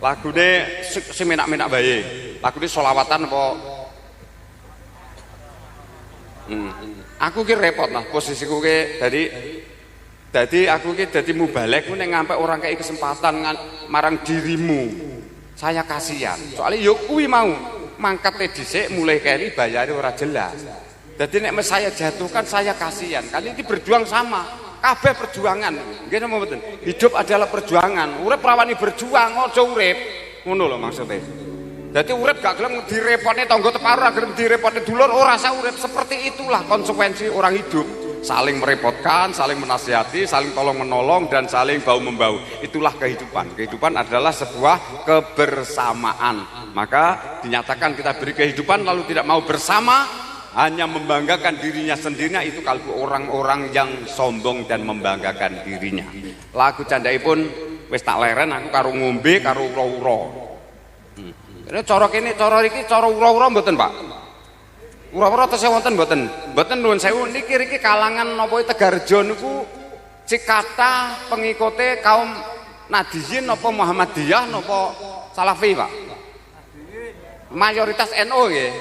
Lagune semenak-menak bae. Lagune selawatan apa? Aku ki repot lah posisiku ki dadi aku ki dadi mubalek ku nek ngampe orang kei kesempatan marang dirimu. Saya kasihan. Soalnya yo kuwi mau mangkate dhisik mulai keri bayare ora jelas. Dadi nek saya jatuhkan saya kasihan. Kali ini berjuang sama. Kabeh perjuangan. Nggih napa mboten? Hidup adalah perjuangan. Urip rawani berjuang, aja urip. Ngono lho maksudnya. Jadi urip gak gelem direpotne tangga teparo, gelem direpotne dulur, ora usah urip. Seperti itulah konsekuensi orang hidup. Saling merepotkan, saling menasihati, saling tolong menolong, dan saling bau membau. Itulah kehidupan. Kehidupan adalah sebuah kebersamaan. Maka dinyatakan kita beri kehidupan lalu tidak mau bersama, hanya membanggakan dirinya sendirinya, itu kalbu orang-orang yang sombong dan membanggakan dirinya. Lagu candaipun wis tak leren aku karo ngombe karo ura-ura. Ini cara kene, cara iki, cara ura-ura mboten, Pak. Ura-ura tesih wonten mboten? Mboten nuwun sewu niki riki kalangan napa Tegarjo niku cikata pengikute kaum Nadiyin napa Muhammadiyah napa Salafi, Pak. Mayoritas NU nggih.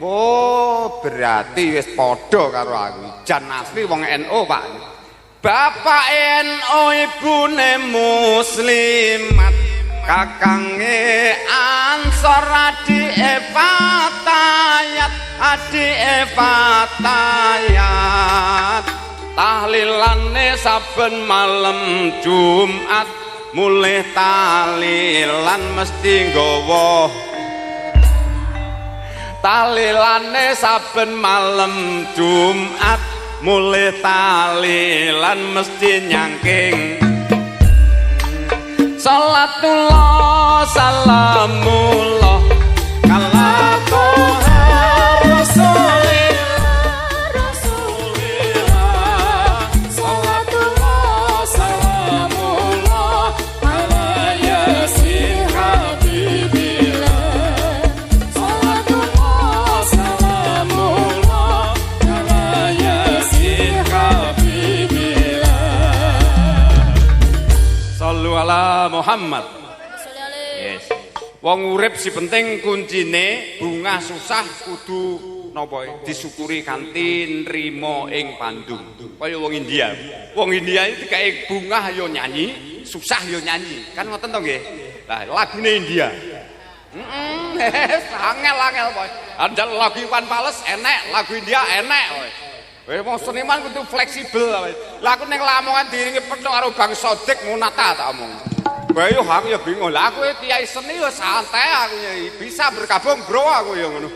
Oh, berarti wis padha karo aku. Jan asli wong NU, Pak. Bapak NU ibune muslimat, kakange Ansor adike Fatayat, adike Fatayat. Tahlilane saben malam Jumat, mulih tahlilan mesti nggawa. Tahlilane saben malam Jumat, mulih tahlilan mesti nyangking. Salatullah salamullah ala toha rasulillah, rasulillah. Salatullah salamullah ala yasin habibillah. Salatullah salamullah ala yasin habibillah. Sallu ala Muhammad. Yes. Wong urip si penting kuncine bunga susah kudu napa disyukuri kanthi nrimo ing Bandung. Kaya wong India. Wong India iki dikae bunga yo nyanyi, susah yo nyanyi. Kan ngoten to nggih? Lah lagune India. Angel-angel boy. Andal lagu Iwan Fals enek, lagu India enek kowe. Wong seniman kudu fleksibel. Lah aku ning Lamongan diiringi penuh karo Bang Sodik Munata tak omong. Bae yo aku ya bingung. Lah aku kiai seni yo santai aku bisa bergabung bro aku yo ngono.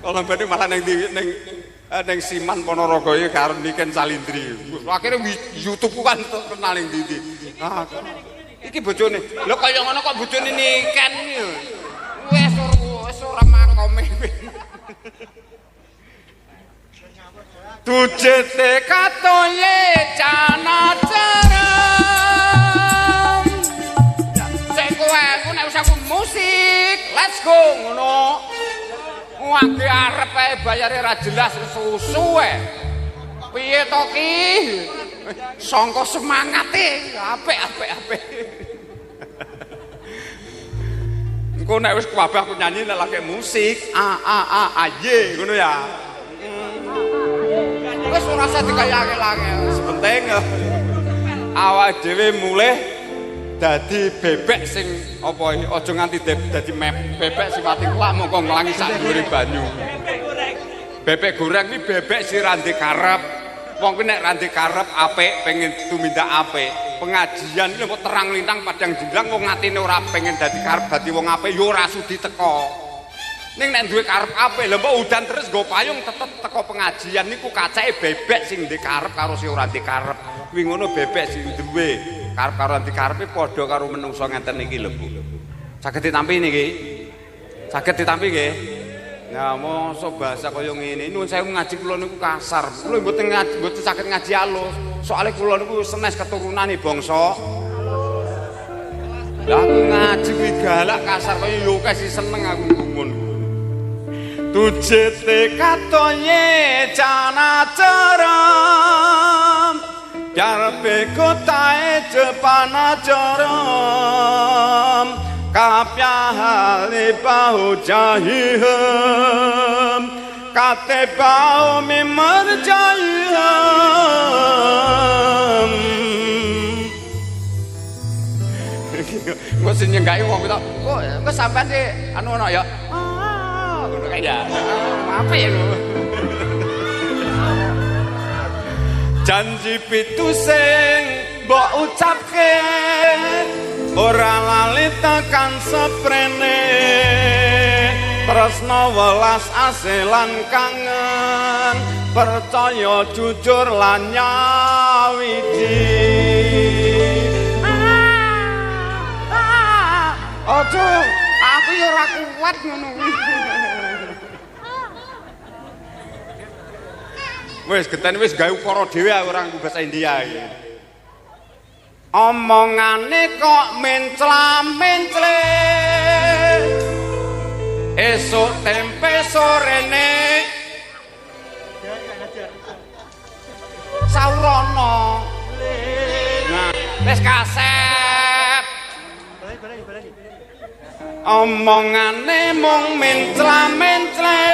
Kalau bade malah ning Siman Ponorogo iki karo Niken Salindri. Akhire YouTube kan kenal ning ndi. Ah. Iki bojone. Lho kaya ngono kok bojone Niken yo. Wis ora makome. Tujete katoye cana cerem. Sik kowe aku nek wis aku musik, let's go ngono. Wong arep ae bayare ra jelas susu ae. Piye to ki? Sangka semangate apik. Engko nek wis kabeh aku nyanyi nek lagi musik, aye ngono ya. Wis ora usah dikaya-angel, sepenting awak dhewe mulih dadi bebek sing apa aja nganti dadi bebek sing mati kelak mongko nglangi sak dhuwure banyu. Bebek goreng iki bebek sing ra ndek karep. Wong kuwi nek ra ndek karep apik, pengen tumindak apik. Pengajian iki kok terang lintang padang jinglang wong atine ora pengen dadi karep dadi wong apik ya ora sudi teko. Ning nek duwe karep apik lho mbok udan terus nggo payung tetep teko pengajian niku kacake bebek sing ndek karep karo sing ora ndek karep. Kuwi ngono bebek sing duwe karep karo ndek karepe padha karo menungso ngeten iki lho Bu. Saged ditampi niki? Saged ditampi nggih? Nah, mosok bahasa kaya ngene. Nuwun sewu ngaji kula niku kasar. Kula mboten saged ngaji alus. Soale kula niku senes keturunane bangsa. Lah aku ngaji kuwi galak kasar kaya yo kasih seneng aku gumun. Tujete katoye cana cerem, jarpe kotae jepana cerem, kapyahale bau jahihem, kate bau mimar jahihem. Gue sing nyenggai wong kok sampean sih anu ono ya. Ngono kae ya. Apik lho. Janji pitu sing mbok ucapke ora lali tekan seprene. Tresna welas aselan kangen, percaya jujur lan nyawiji. Ojo, aku ya ora kuat ngono kuwi. Wis geten wis gawe ukara dhewe ora nggo basa India iki. Omongane kok menclam-mencle. Esuk tempe sorene. Saurono. Nah wis kaset. Omongane mung mencla-mencle,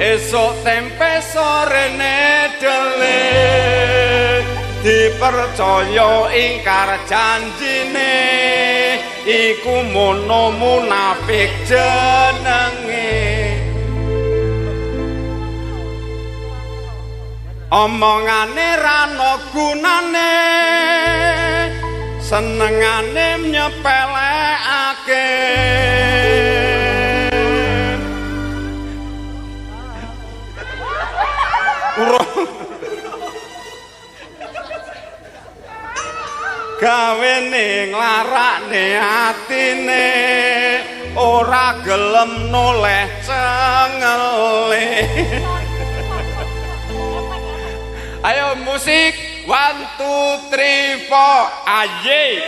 esok tempe sorene dele, dipercaya ingkar janjine, iku mono munafik jenenge. Omongane rano gunane, senengane nyepelekake. Gawene nglarakne atine, ora gelem noleh cengele. Ayo musik 1 2 3 4 aye.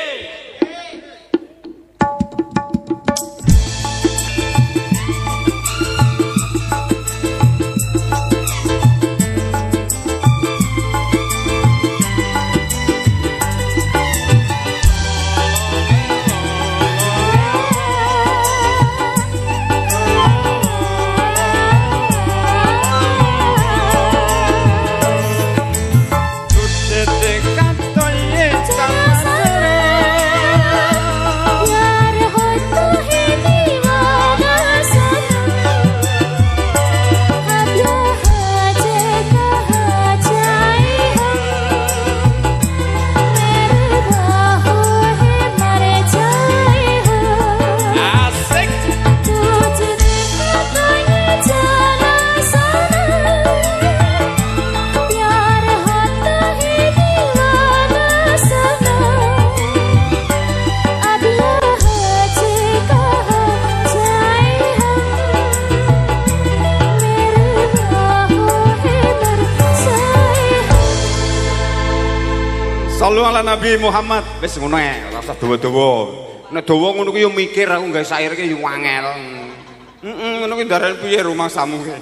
Sallu ala Nabi Muhammad. Wis ngono ae, ora usah dawa-dawa. Nek dawa ngono ku yo mikir aku gawe syair ki yo angel. Ngono ki ndaran piye rumah samu ki.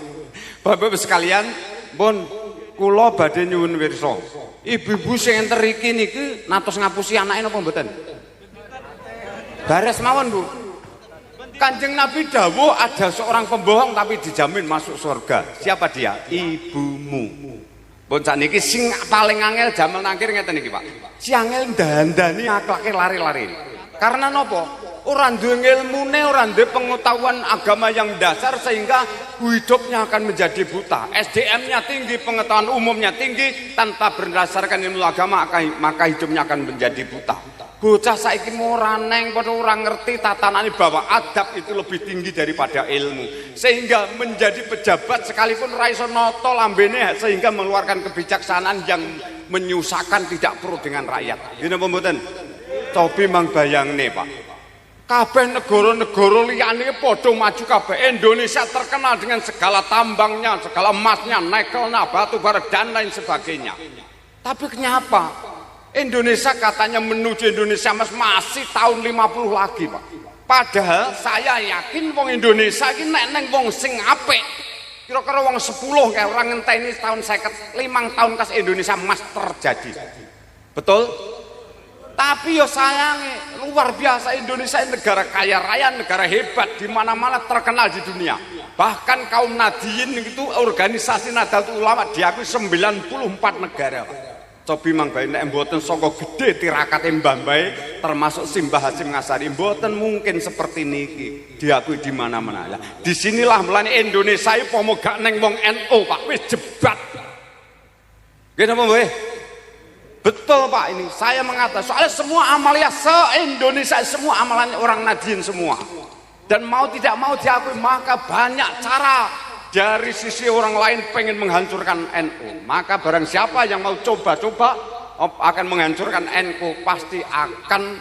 Bapak-bapak sekalian, pun kula badhe nyuwun pirsa. Ibu-ibu sing enter iki niki natos ngapusi anake napa mboten? Bares mawon, Bu. Kanjeng Nabi dawuh ada seorang pembohong tapi dijamin masuk surga. Siapa dia? Ibumu. Pun sakniki sing paling angel jamal nangkir ngeten iki, Pak. Si angel dandani akhlake lari-lari. Karena napa? Ora duwe ilmune, ora duwe pengetahuan agama yang dasar sehingga hidupnya akan menjadi buta. SDM-nya tinggi, pengetahuan umumnya tinggi, tanpa berdasarkan ilmu agama maka hidupnya akan menjadi buta. Bocah saiki ora neng padha ora ngerti tatanane bahwa adab itu lebih tinggi daripada ilmu. Sehingga menjadi pejabat sekalipun ra iso nata lambene sehingga mengeluarkan kebijaksanaan yang menyusahkan tidak perlu dengan rakyat. Ngene apa mboten? Cobi mang bayangne, Pak. Kabeh negara-negara liyane padha maju kabeh. Indonesia terkenal dengan segala tambangnya, segala emasnya, nikelnya, batu bara dan lain sebagainya. Tapi kenapa? Indonesia katanya menuju Indonesia Mas masih tahun 50 lagi, Pak. Padahal saya yakin wong Indonesia iki nek neng wong sing apik kira-kira wong 10 kayak orang ngenteni tahun 5 tahun kas Indonesia Mas terjadi. Betul? Tapi yo sayange luar biasa, Indonesia ini negara kaya raya, negara hebat, di mana-mana terkenal di dunia. Bahkan kaum Nadiyin itu organisasi Nahdlatul Ulama diakui 94 negara, Pak. Cobi mang bae nek mboten saka gedhe tirakate mbah-mbah termasuk Simbah Hasyim Ngasari mboten mungkin seperti niki diakui di mana-mana. Lah disinilah mulane Indonesia iki pomo gak neng wong NU, Pak, wis jebat. Nggih napa nggih? Betul, Pak, ini saya mengatakan soalnya semua amalia se-Indonesia semua amalannya orang Nadiyin semua. Dan mau tidak mau diakui maka banyak cara. Dari sisi orang lain pengen menghancurkan NU, maka barang siapa yang mau coba-coba akan menghancurkan NU pasti akan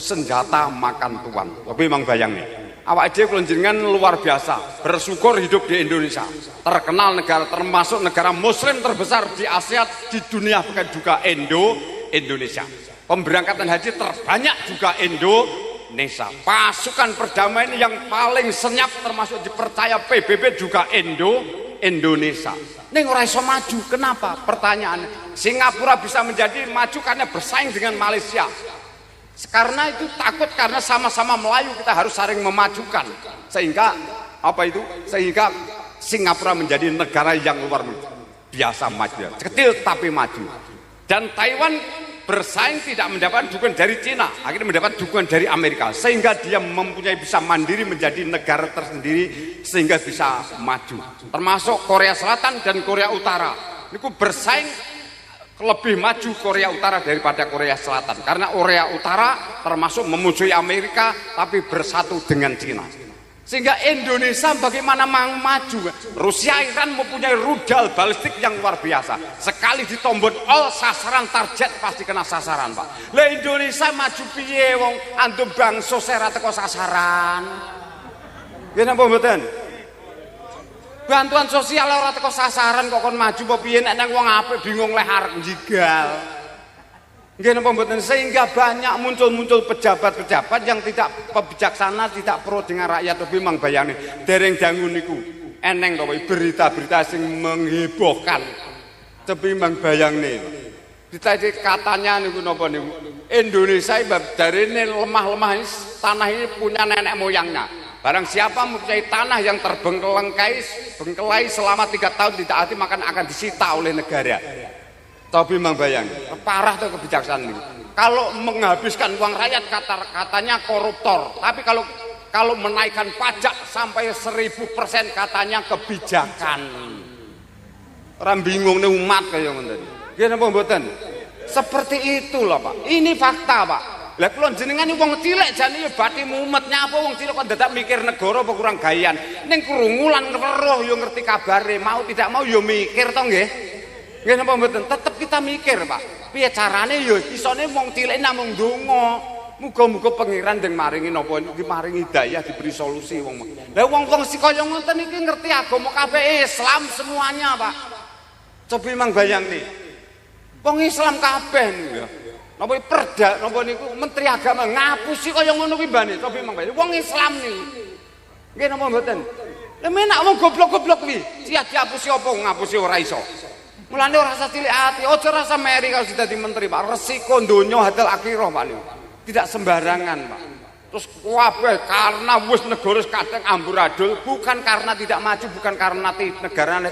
senjata makan tuan. Tapi memang bayangnya awak dia kelonjengan luar biasa, bersyukur hidup di Indonesia, terkenal negara termasuk negara muslim terbesar di Asia, di dunia bukan juga Indonesia. Pemberangkatan haji terbanyak juga Indonesia. Pasukan perdamaian yang paling senyap termasuk dipercaya PBB juga Indonesia. Indonesia. Ning ora iso maju. Kenapa? Pertanyaannya. Singapura bisa menjadi maju karena bersaing dengan Malaysia. Karena itu takut, karena sama-sama Melayu kita harus saling memajukan. Sehingga apa itu? Sehingga Singapura menjadi negara yang luar biasa maju. Kecil tapi maju. Dan Taiwan bersaing tidak mendapat dukungan dari Cina, akhirnya mendapat dukungan dari Amerika, sehingga dia mempunyai bisa mandiri menjadi negara tersendiri, sehingga bisa maju. Termasuk Korea Selatan dan Korea Utara, itu bersaing lebih maju Korea Utara daripada Korea Selatan, karena Korea Utara termasuk memusuhi Amerika tapi bersatu dengan Cina. Sehingga Indonesia bagaimana mau maju? Rusia Iran mempunyai rudal balistik yang luar biasa. Sekali ditombol all sasaran target pasti kena sasaran, Pak. Lah Indonesia maju piye wong antum bangsa ora teko sasaran. Nggih napa mboten? Bantuan sosial ora teko sasaran kok kon maju apa piye nek nang wong apik bingung leh arep njigal. Nggih napa mboten, sehingga banyak muncul pejabat-pejabat yang tidak bijaksana, tidak pro dengan rakyat. Tapi mang bayangin dereng dangu niku eneng to berita-berita sing menghebohkan. Tapi mang bayangin berita katanya niku napa niku Indonesia darine lemah-lemah ini, tanah ini punya nenek moyangnya. Barang siapa mempunyai tanah yang terbengkelai selama 3 tahun tidak hati maka akan disita oleh negara. Tapi memang bayang, parah tuh kebijaksanaan ini. Kalau menghabiskan uang rakyat katanya koruptor, tapi kalau menaikkan pajak sampai 1000% katanya kebijakan. Orang bingung nih umat kayak ngoten. Nggih napa mboten? Seperti itulah Pak. Ini fakta Pak. Lah kula jenengan wong cilik jane ya bathi mumet nyapa wong cilik kok dadak mikir negara apa kurang gayan. Ning krungu lan weruh yo ngerti kabare, mau tidak mau yo mikir to nggih. Nggih napa mboten? Tetep kita mikir, Pak. Piye carane ya isone wong cilik namung ndonga. Muga-muga pangeran ndeng maringi napa iki maringi hidayah diberi solusi wong. Lah wong-wong sing kaya ngoten iki ngerti agama kabeh Islam semuanya, Pak. Coba mang bayang nih. Wong Islam kabeh niku ya. Napa perda napa niku menteri agama ngapusi kaya ngono kuwi mbane. Coba mang bayang wong Islam niku. Nggih napa mboten? Lah menak wong goblok-goblok kuwi, sia diapusi apa ngapusi ora iso. Mulane ora rasa cilik ati, aja rasa meri kalau sudah di menteri, Pak. Resiko donya hadal akhirah, Pak. Tidak sembarangan, Pak. Terus kabeh karena wis negara kadang amburadul, bukan karena tidak maju, bukan karena negaranya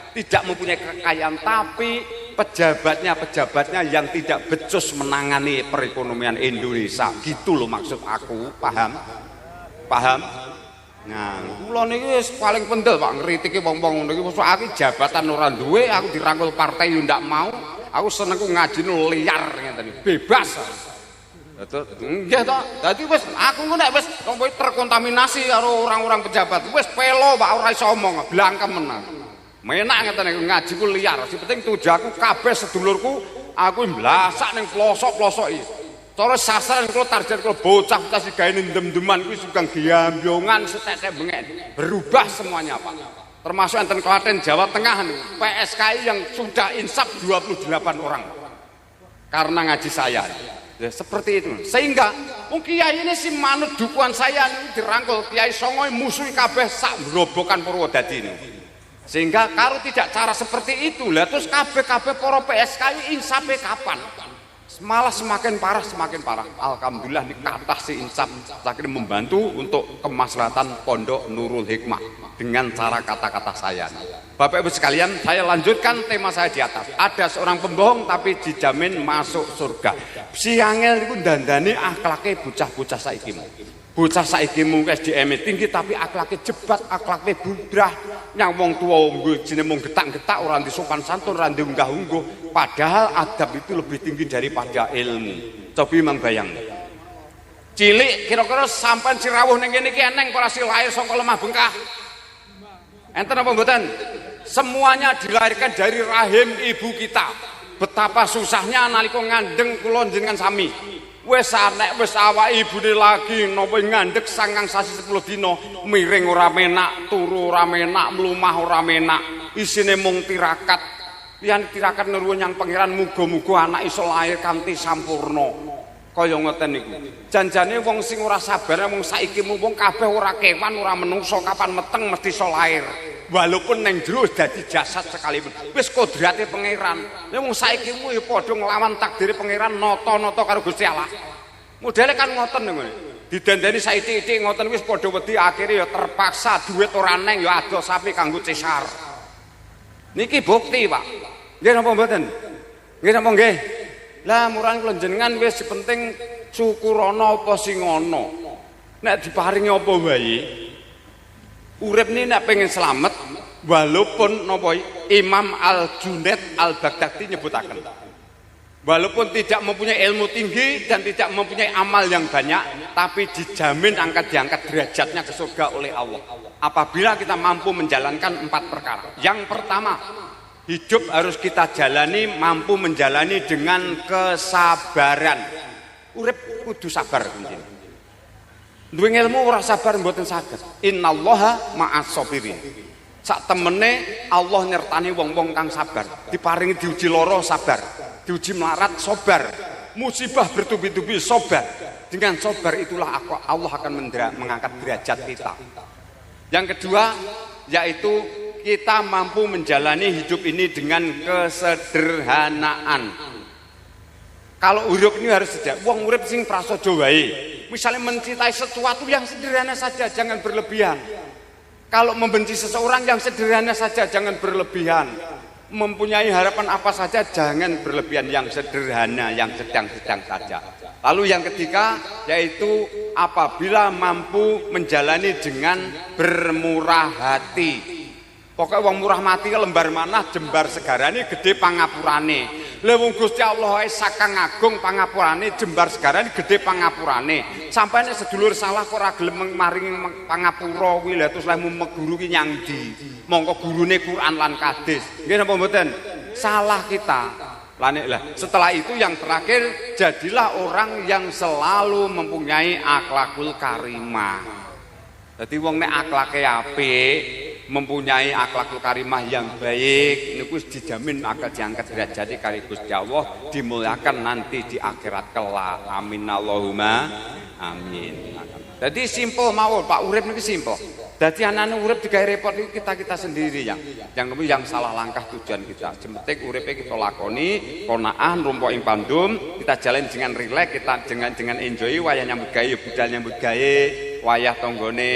tidak mempunyai kekayaan, tapi pejabatnya yang tidak becus menangani perekonomian Indonesia. Gitu loh maksud aku, paham? Paham? Nah, kula niki wis paling penting Pak ngritiki wong-wong niki aku jabatan ora duwe, aku dirangkul partai yo ndak mau. Aku senengku ngaji liar ngeten bebas. Nggih to. Dadi wis aku nek wis terkontaminasi karo orang-orang pejabat. Wis pelo Pak ora iso omong, blangkem menan. Menak ngeten iki ngaji ku liar. Sing penting tujuanku kabeh sedulurku aku mblasak ning pelosok-pelosok iki. Cara sasaran kula target kula bocah-bocah sing gawe ndem-ndeman kuwi sugeng giambyongan setetek bengek. Berubah semuanya, Pak. Termasuk enten Klaten Jawa Tengah nih, PSKI yang sudah insaf 28 orang. Karena ngaji saya. Ya, seperti itu. Sehingga kiai ini si manut dukuhan saya ini dirangkul Kiai Songoy musuhi kabeh sak grobokan Purwodadi ini. Sehingga kalau tidak cara seperti itu lah terus kabeh-kabeh para PSKI insafe kapan? Malah semakin parah. Alhamdulillah di kata si insaf akhirnya membantu untuk kemaslahatan Pondok Nurul Hikmah dengan cara kata-kata saya. Bapak Ibu sekalian, saya lanjutkan tema saya di atas. Ada seorang pembohong tapi dijamin masuk surga. Si angel itu dandani akhlaknya bocah-bocah saiki. Bocah saiki mung SDM tinggi tapi akhlaknya jebat, akhlaknya bubrah. Yang wong tua jenenge mung getak-getak ora sopan santun, ora unggah-ungguh. Padahal adab itu lebih tinggi daripada ilmu. Coba mang bayang. Cilik kira-kira sampean sirawuh ning kene iki eneng ora si lahir saka lemah bengkah. Enten apa mboten? Semuanya dilahirkan dari rahim ibu kita. Betapa susahnya nalika ngandeng kula jenengan sami. Wis anek wis awak ibune lagi napa ngandhek 9 sasi 10 dina miring ora menak, turu ora menak, mlumah ora menak. Isine mung tirakat. Liyan tirakat nuwun yang pangeran muga-muga anak iso lahir kanthi sampurna. Kaya ngoten niku. Janjane wong sing ora sabar wong saiki wong kabeh ora kewan, ora menungso kapan meteng mesti iso lahir. walaupun neng jero dadi jasad sekalipun wis kodrate pangeran. Lha wong saiki mu ya padha nglawan takdire pangeran nata-nata karo Gusti Allah. Modele kan ngoten ngono. Didandani saithik-ithik ngoten wis padha wedi akhire ya terpaksa duit ora neng ya ado sapi kanggo cesar. Niki bukti, Pak. Nggih napa mboten? Nggih napa nggih? Lah murang kula jenengan wis penting syukurana apa sing ana. Nek diparingi apa wae. Urip ini nek pengen selamat walaupun napa Imam Al-Junaid Al-Baghdadi nyebutaken. Walaupun tidak mempunyai ilmu tinggi dan tidak mempunyai amal yang banyak, tapi dijamin diangkat derajatnya ke surga oleh Allah. Apabila kita mampu menjalankan 4 perkara. Yang pertama, hidup harus kita jalani, mampu menjalani dengan kesabaran. Urip kudu sabar kuncine. Duwe ilmu ora sabar mboten saged. Innallaha ma'as sabirin. Sak temene Allah nyertani wong-wong kang sabar. Diparingi diuji lara sabar, diuji melarat sabar, musibah bertubi-tubi sabar. Dengan sabar itulah Allah akan mengangkat derajat kita. Yang kedua yaitu kita mampu menjalani hidup ini dengan kesederhanaan. Kalau urip ini harus sederhana. Wong urip sing prasaja wae. Misalnya mencintai sesuatu yang sederhana saja, jangan berlebihan. Kalau membenci seseorang yang sederhana saja, jangan berlebihan. Mempunyai harapan apa saja, jangan berlebihan. Yang sederhana, yang sedang-sedang saja. Lalu yang ketiga, yaitu apabila mampu menjalani dengan bermurah hati. Pokoknya wong murah mati lembar manah jembar segarane gede pangapurane. Lha wong Gusti Allah wae sakang agung pangapurane jembar segarane gede pangapurane. Sampane sedulur salah kok ora gelem maringi pangapura kuwi lha terus leh mumek guru ki nyang ndi. Mongko gurune Quran lan hadis. Nggih napa mboten? Salah kita. Lah setelah itu yang terakhir jadilah orang yang selalu mempunyai akhlakul karimah. Jadi wong nek akhlake apik, mempunyai akhlakul karimah yang baik, niku dijamin akan diangkat derajate kali Gusti Allah, dimuliakan nanti di akhirat kelak. Amin Allahumma amin. Jadi simpel mawon Pak, urip niku simpel. Dadi anane urip digawe repot niku kita sendiri yang salah langkah tujuan kita. Penting uripe kita lakoni, qanaah numpuk ing pandum, kita jalan dengan rileks, kita dengan enjoy wayah nyambut gawe budal nyambut gawe, wayah tanggane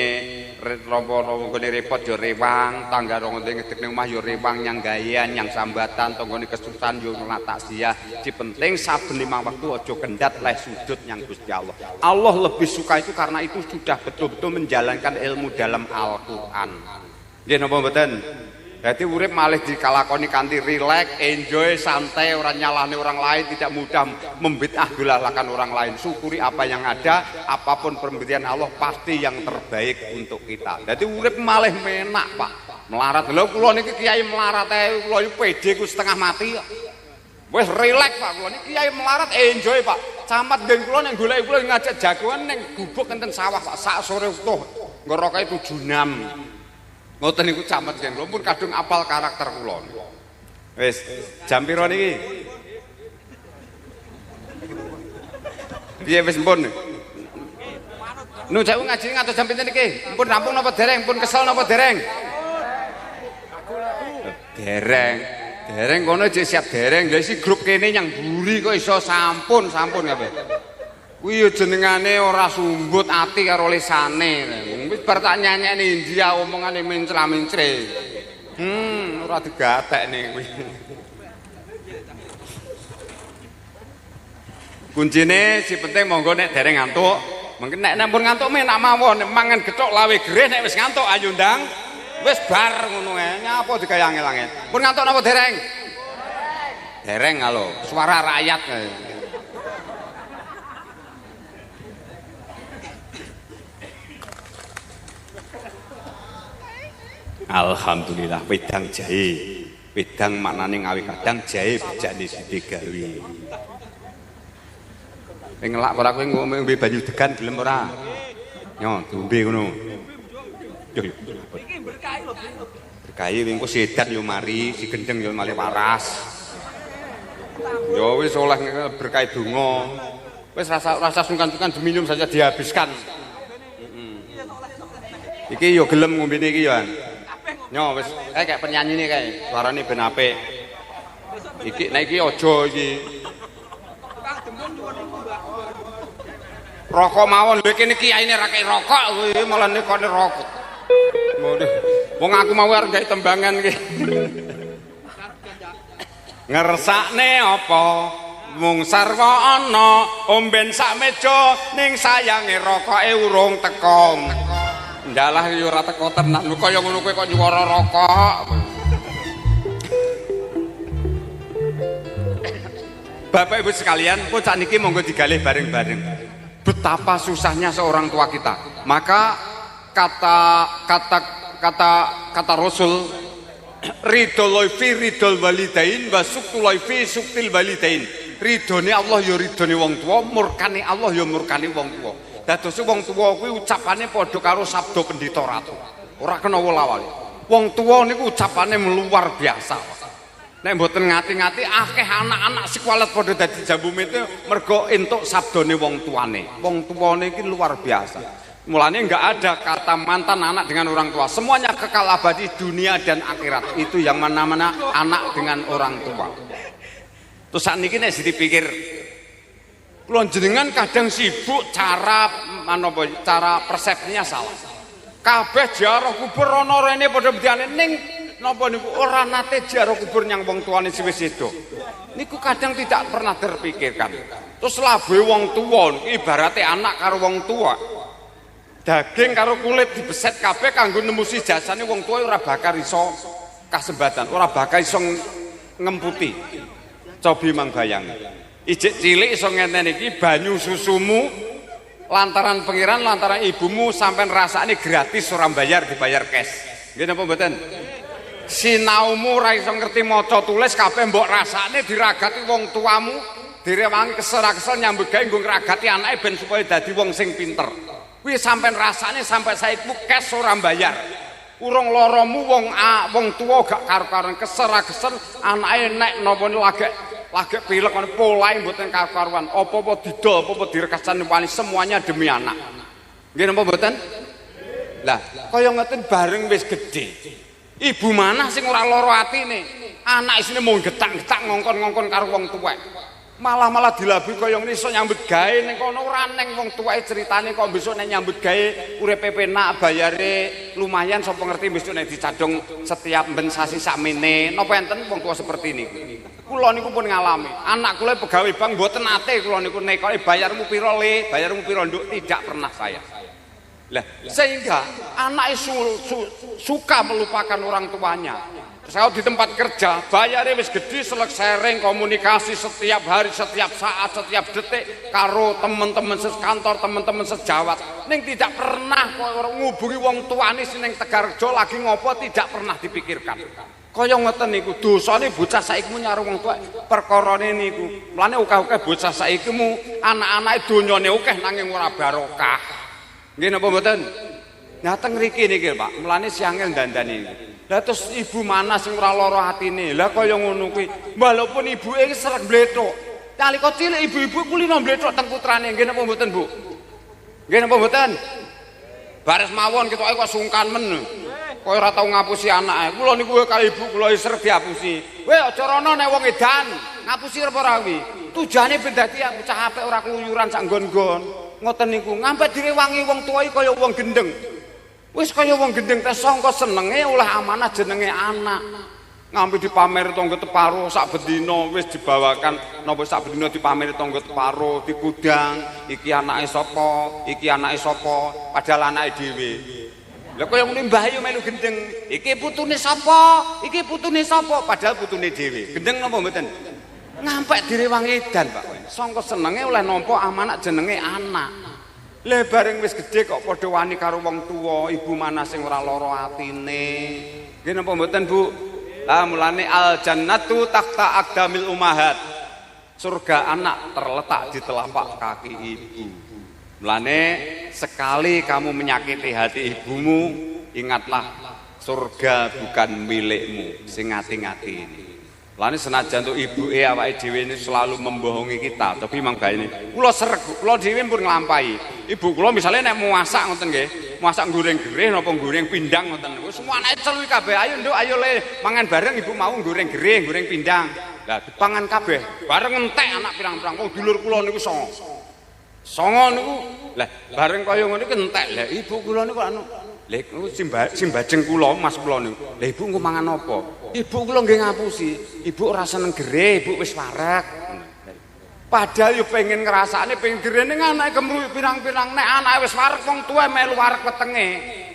rombone repot yo rewang, tangga rongone ngedek ning omah yo rewang, yang gawean, yang sambatan, tanggane kesusahan yo takziah. Di penting saben 5 waktu aja kendhat leh sujud nyang Gusti Allah. Allah lebih suka itu karena itu sudah betul-betul menjalankan ilmu dalam Al-Qur'an. Nggih napa mboten? Dadi urip malih dikalakoni kanthi rileks, enjoy, santai, ora nyalahne orang lain, tidak mudah membid'ah dolalakan orang lain. Syukuri apa yang ada, apapun pemberian Allah pasti yang terbaik untuk kita. Dadi urip malih menak, Pak. Melarat. Lho kula niki kiai melarat ae, kula iki pede ku setengah mati kok. Wis rileks Pak, kula niki kiai melarat enjoy, Pak. Camat ngen kula ning golek kula ngajak jagoan ning gubuk enten sawah, Pak. Sak sore utuh ngoroke 7 jam. Ngoten niku camat ngen kula pun kadung apal karakter kula. Wis, jam pira niki? Piye wis mpun? Nu jauh ngaji ngantos jam pinten niki? Mpun rampung napa dereng? Mpun kesel napa dereng? Dereng kono jek siap dereng. Lha si grup kene nyang buri kok iso sampun kabeh. Kuwi yo jenengane ora sumbut ati karo lisane. Wis bar tak nyanyekne India omongane mencra-mencre. Ora digatekne kuwi. Kuncine si penting monggo nek dereng ngantuk. Mungkin nek pun ngantuk menak mawon, mangan gethuk lawe gereh nek wis ngantuk ayo ndang. Wis bar ngono ae. Nyapa digawe angel-angel. Pun ngantuk napa dereng? Dereng lho, suara rakyat. Alhamdulillah wedang jahe. Wedang maknane ngawi kadang jahe bejane sithik gawe. Ngelak ora kowe ngombe banyu degan gelem ora? Yo diombe ngono. Yo. Iki berkahi lho. Berkahi engko sedan yo mari, si gendeng yo malih waras. Yo wis oleh berkahi donga. Wis rasa sungkan-sungkan diminum saja dihabiskan. Iki yo gelem ngombene iki yo. Nyo wis kayak penyanyi nih kayak suarane ben apik. Iki nek iki aja iki. Rokok mawon lho kene kiyaine ra kei rokok kuwi malah nekone rokok. Wong aku mau arep gawe tembangan iki. Ngersakne apa? Mung sarwa ana omben sak meja ning sayange rokoke urung teko. Ndalah yo ora teko tenan kaya ngono kowe kok nyuwara rokok. Bapak Ibu sekalian, pun saat ini monggo digalih bareng-bareng. Betapa susahnya seorang tua kita. Maka kata Rasul, ridho fi ridhol walidain wa suktul fi suktil walidain. Ridhone Allah ya ridhone wong tua, murkane Allah ya murkane wong tua. Dados wong tua kuwi ucapane padha karo sabda Pendhita Ratu. Ora kena wola-wali. Wong tua niku ucapane luar biasa. Nek mboten ngati-ngati akeh anak-anak sekualet padha dadi jambu mete mergo entuk sabdane wong tuane. Wong tuane iki luar biasa. Mulanya enggak ada kata mantan anak dengan orang tua. Semuanya kekal abadi dunia dan akhirat. Itu yang mana-mana anak dengan orang tua. Terus saat ini nek dipikir kula jenengan kadang sibuk cara persepsinya salah. Kabeh ziarah kubur ana rene padha bedane ning napa niku ora nate ziarah kubur nyang wong tuane wis sedo. Niku kadang tidak pernah terpikirkan. Terus labe wong tuwa ibarate anak karo wong tua. Daging karo kulit dibeset kabeh kanggo nembusi jasane wong tuwa ora bakal iso kasembatan, ora bakal iso ngemputi. Cobi mangbayang. Ijik cilik iso ngenten iki banyu susumu lantaran pengiran lantaran ibumu sampean rasane gratis ora bayar dibayar cash. Nggih napa mboten? Sinaumu ora iso ngerti maca tulis kabeh mbok rasane diragati wong tuamu, direwangi kesel-kesel nyambut gawe nggo ngragati anake ben supaya dadi wong sing pinter. Kuwi sampean rasane sampai saiki cash ora bayar. Urung loromu wong tuwa gak karo-karon kesel-kesel anake nek napa lagi pilek ngono polahe mboten karo-karuan. Apa-apa didol, apa-apa direkasan wani semuanya demi anak. Nggih napa mboten? Lah, kaya ngoten bareng wis gedhe. Ibu mana sing ora lara atine? Anak isine mung getak-getak ngongkon-ngongkon karo wong tuwek. Malah dilabi kaya ngene iso nyambut gawe ning kono ora neng wong tuweke critane kok besok nek nyambut gawe uripe penak bayare lumayan sapa ngerti besok nek dicadong setiap ben sasi sakmene napa enten wong tua seperti niku. Kula niku pun ngalami. Anak kula pegawai bank mboten nate kula niku nekoke bayarmu pira le, bayarmu pira nduk tidak pernah saya. Lah sehingga anak suka melupakan orang tuanya. Saya di tempat kerja, bayarnya wis gede selesai sharing komunikasi setiap hari, setiap saat, setiap detik karo teman-teman sekantor, teman-teman sejawat. Ning tidak pernah ngubungi wong tuane sing ning Tegarrejo lagi ngopo tidak pernah dipikirkan. Kaya ngoten niku dosane bocah saiki nyaro wong tuwa perkarane niku. Mulane akeh-akeh bocah saiki anak-anake donyane akeh nanging ora barokah. Nggih napa mboten? Nah teng mriki niki Pak, mulane siangel dandani. Lah terus ibu mana sing ora lara atine? Lah kaya ngono kuwi. Walaupun ibuke sreg blethok. Nalika cilik ibu-ibu kulino blethok teng putrane. Nggih napa mboten, Bu? Nggih napa mboten? Bares mawon ketoke kok sungkan men. Kaya ora tau ngapusi anake. Kula niku karo ibu kula sreg diapusi. Kowe aja rono nek wong edan. Ngapusi apa ora kuwi? Tujane ben dadi bocah apik ora keluyuran sak nggon-nggon. Ngoten niku. Ngampet direwangi wong tuwa iki kaya wong gendeng. Wis kaya wong gendeng teh sangka senenge oleh amanah jenenge anak. Ngambil dipamer tangga teparo sak bedina wis dibawakan napa sak bedina dipameri tangga teparo digudang iki anake sapa iki anake sapa padahal anake dhewe. Lah kaya ngene mbah yo melu gendeng iki putune sapa iki putune sapa padahal putune dhewe. Gendeng napa mboten? Ngampek direwangi edan Pak. Sangka senenge oleh nampa amanah jenenge anak. Lah bareng wis gedhe kok padha wani karo wong tuwa, ibu mana sing ora lara atine. Nggih napa mboten, Bu? Lah mulane al jannatu tahta aqdamil ummahat. Surga anak terletak di telapak kaki ibu. Mulane sekali kamu menyakiti hati ibumu, ingatlah surga bukan milikmu, sing ngati-ngati ini. Lani senajan untuk ibuke awake dhewe ini selalu membohongi kita, tapi mangga ini kula sreg, kula dhewe pun nglampahi. Ibu kula misalnya nek mau masak ngoten nggih, masak goreng gereh napa goreng pindang ngoten niku. Semua anake celuwi kabeh. Ayo Nduk, ayo le mangan bareng ibu mau goreng gereh, goreng pindang. Lah dipangan kabeh. Bareng entek anak pirang-pirang wong dulur kula niku songo. Songo niku lah bareng kaya ngono iki entek. Lah ibu kula niku anu lha niku simbajeng kula mas kula niku. Lah ibu engko mangan apa? Ibu kula nggih ngapusi. Ibu ora seneng gereh, ibu wis wareg. Padahal yo pengen ngrasakne pengen gerene anake kemruyuk pirang-pirang nek anake wis wareg wong tuwa melu wareg wetenge.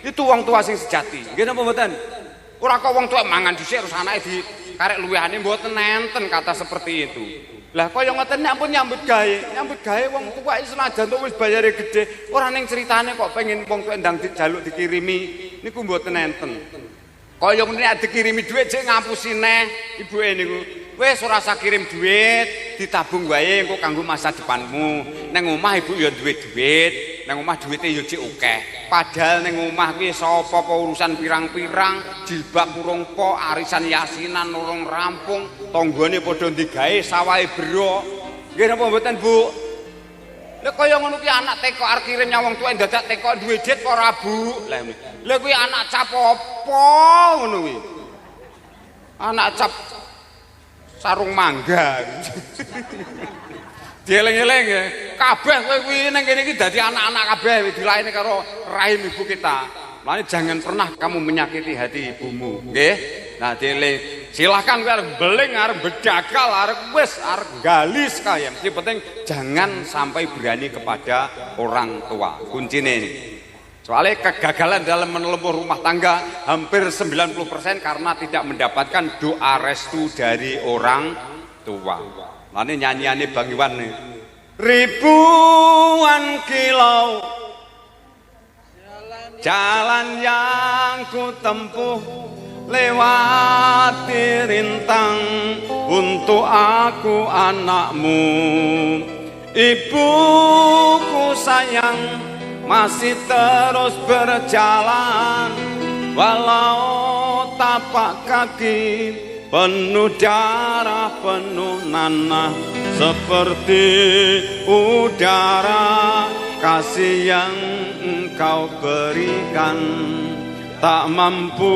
Itu wong tua sing sejati. Nggih napa mboten? Ora kok wong tuwa mangan dhisik terus anake di karek luwehane mboten nenten kata seperti itu. Lah kaya ngoten nek ampun nyambut gawe wong tuwa senajan to wis bayare gedhe, ora ning critane kok pengen wong tuwa ndang dijaluk dikirimi niku mboten nenten. Kaya ngene nek dikirimi dhuwit sik ngapusi neh ibuke niku. Wis ora usah kirim dhuwit, ditabung wae engko kanggo masa depanmu. Nang omah ibu ya duwe dhuwit, nang omah dhuwite ya cek akeh. Padahal nang omah kuwi sapa apa urusan pirang-pirang, jilbab urung po, arisan yasinan urung rampung, tanggane padha digawe sawahe bero. Nggih napa mboten, Bu? Lha kaya ngono ki anak teko arep kirim nyawang tuwa dadak teko duwe jet ora, Bu? Lah kuwi anak cap apa ngono kuwi? Anak cap sarung mangga. Dieling-eling ya, kabeh kowe kuwi ning kene iki dadi anak-anak kabeh dilaini karo rahim ibu kita. Makanya jangan pernah kamu menyakiti hati ibumu, nggih. Nah, dieling, silakan kowe arep beling, arep bedagal, arep wis, arep gali sekalian. Yang penting jangan sampai berani kepada orang tua. Kuncine ini. Soalnya kegagalan dalam menelepon rumah tangga hampir 90% karena tidak mendapatkan doa restu dari orang tua. Ini nyanyiannya Bang Iwan nih. Ribuan kilau jalan yang ku tempuh lewati rintang untuk aku anakmu. Ibuku sayang masih terus berjalan walau tapak kaki penuh darah penuh nanah seperti udara kasih yang engkau berikan tak mampu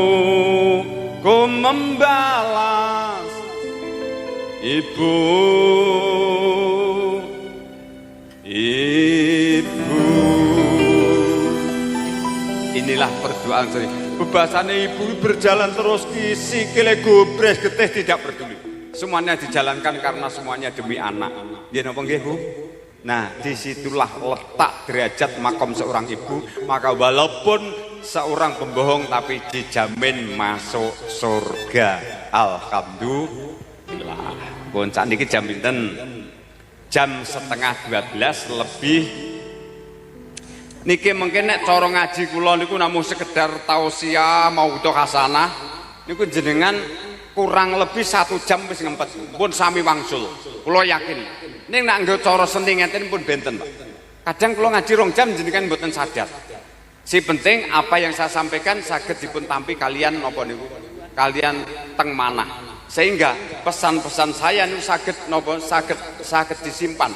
ku membalas ibu. Inilah perdoaan sering. Bebasannya ibu berjalan terus kisi kile gubres getih tidak peduli. Semuanya dijalankan karena semuanya demi anak. Nggih napa nggih Bu? Nah, disitulah letak derajat makom seorang ibu. Maka walaupun seorang pembohong tapi dijamin masuk surga. Alhamdulillah. Pun saat ini jam pinten? Jam 11:30 lebih. Niki mungkin nek cara ngaji kula niku namung sekedar tausiah maudhu hasanah niku jenengan kurang lebih 1 jam wis ngempet pun sami wangsul kula yakin ning nek nggo cara seni ngeten pun benten Pak. Kadang kula ngaji 2 jam jenengan mboten sadar. Si penting apa yang saya sampaikan saged dipun tampi kalian napa niku kalian teng manah sehingga pesan-pesan saya niku saged napa saged disimpan.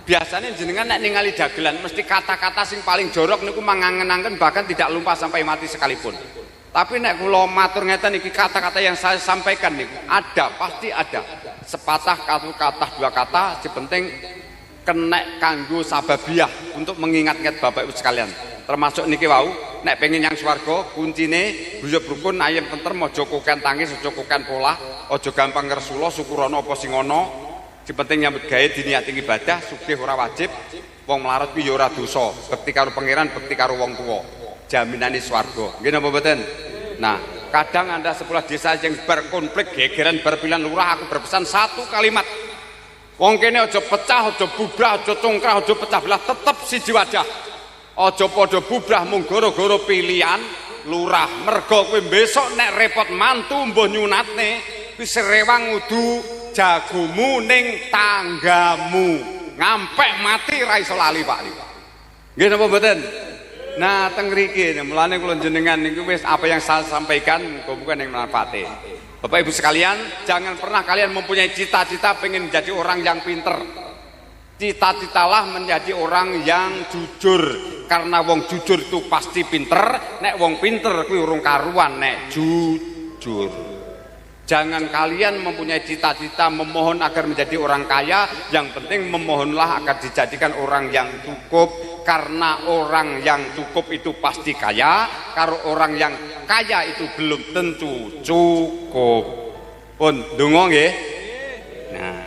Biasanya jenengan nek ningali dagelan mesti kata-kata sing paling jorok niku mangangen-angen bahkan tidak lupa sampai mati sekalipun. Tapi nek kula matur ngeten iki kata-kata yang saya sampaikan niku ada, pasti ada. Sepatah kata, 2 kata, sepenting kenek kanggo sababiah untuk mengingat-ingat Bapak Ibu sekalian. Termasuk niki wau, nek pengen yang swarga kuncine guyub rukun ayem tentrem aja koken tangis, aja koken polah, aja gampang ngersula syukurana apa sing ana. Penting nyambut gawe diniati ibadah sugih ora wajib wong melarat kuwi ya ora dosa bekti karo pangeran bekti karo wong tuwa jaminane swarga nggih napa mboten. Nah kadang Anda sekolah desa yang berkonflik gegeran berpilihan lurah aku berpesan 1 kalimat wong kene aja pecah aja bubrah aja congkrah aja pecah belah tetep siji wadah aja padha bubrah mung gara-gara pilihan lurah mergo kowe besok nek repot mantu mbuh nyunatne kuwi serewang udu jagomu ning tanggamu ngampek mati ra iso lali Pak. Nggih napa mboten? Nah teng mriki mulane kula jenengan niku wis apa yang saya sampaikan muga-muga ning manfaate. Bapak Ibu sekalian, jangan pernah kalian mempunyai cita-cita pengen menjadi orang yang pinter. Cita-citalah menjadi orang yang jujur, karena wong jujur itu pasti pinter. Nek wong pinter kuwi urung karuan nek jujur. Jangan kalian mempunyai cita-cita memohon agar menjadi orang kaya, yang penting memohonlah agar dijadikan orang yang cukup, karena orang yang cukup itu pasti kaya, kalau orang yang kaya itu belum tentu cukup. Pun donga nggih. Nah,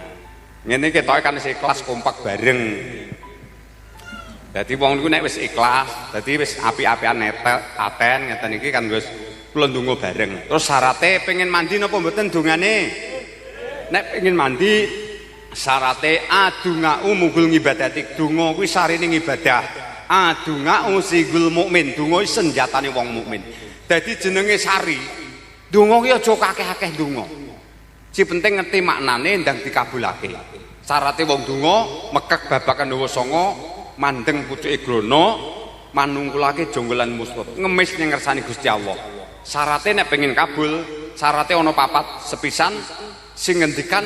ngene ketoke kan wis ikhlas kompak bareng. Dadi wong niku nek wis ikhlas, dadi wis apik-apikan aten ngeten iki kan wis kula ndonga bareng. Terus syaratnya pengen mandi napa mboten dongane? Nek pengen mandi syaratnya adungau munggul ngibadati. Donga kuwi sarine ngibadah. Adungau sigul mukmin. Donga iki senjatane wong mukmin. Dadi jenenge sari. Donga kuwi aja kakeh-akeh donga. Si penting ngerti maknane ndang dikabulake. Syaratnya wong donga mekek babakan dawa sanga, mandeng pucuke grana, manungkulake jonggolan musbab, ngemis ning ngersani Gusti Allah. Syaratnya nek pengen kabul, syaratnya ana papat. Sepisan sing ngendikan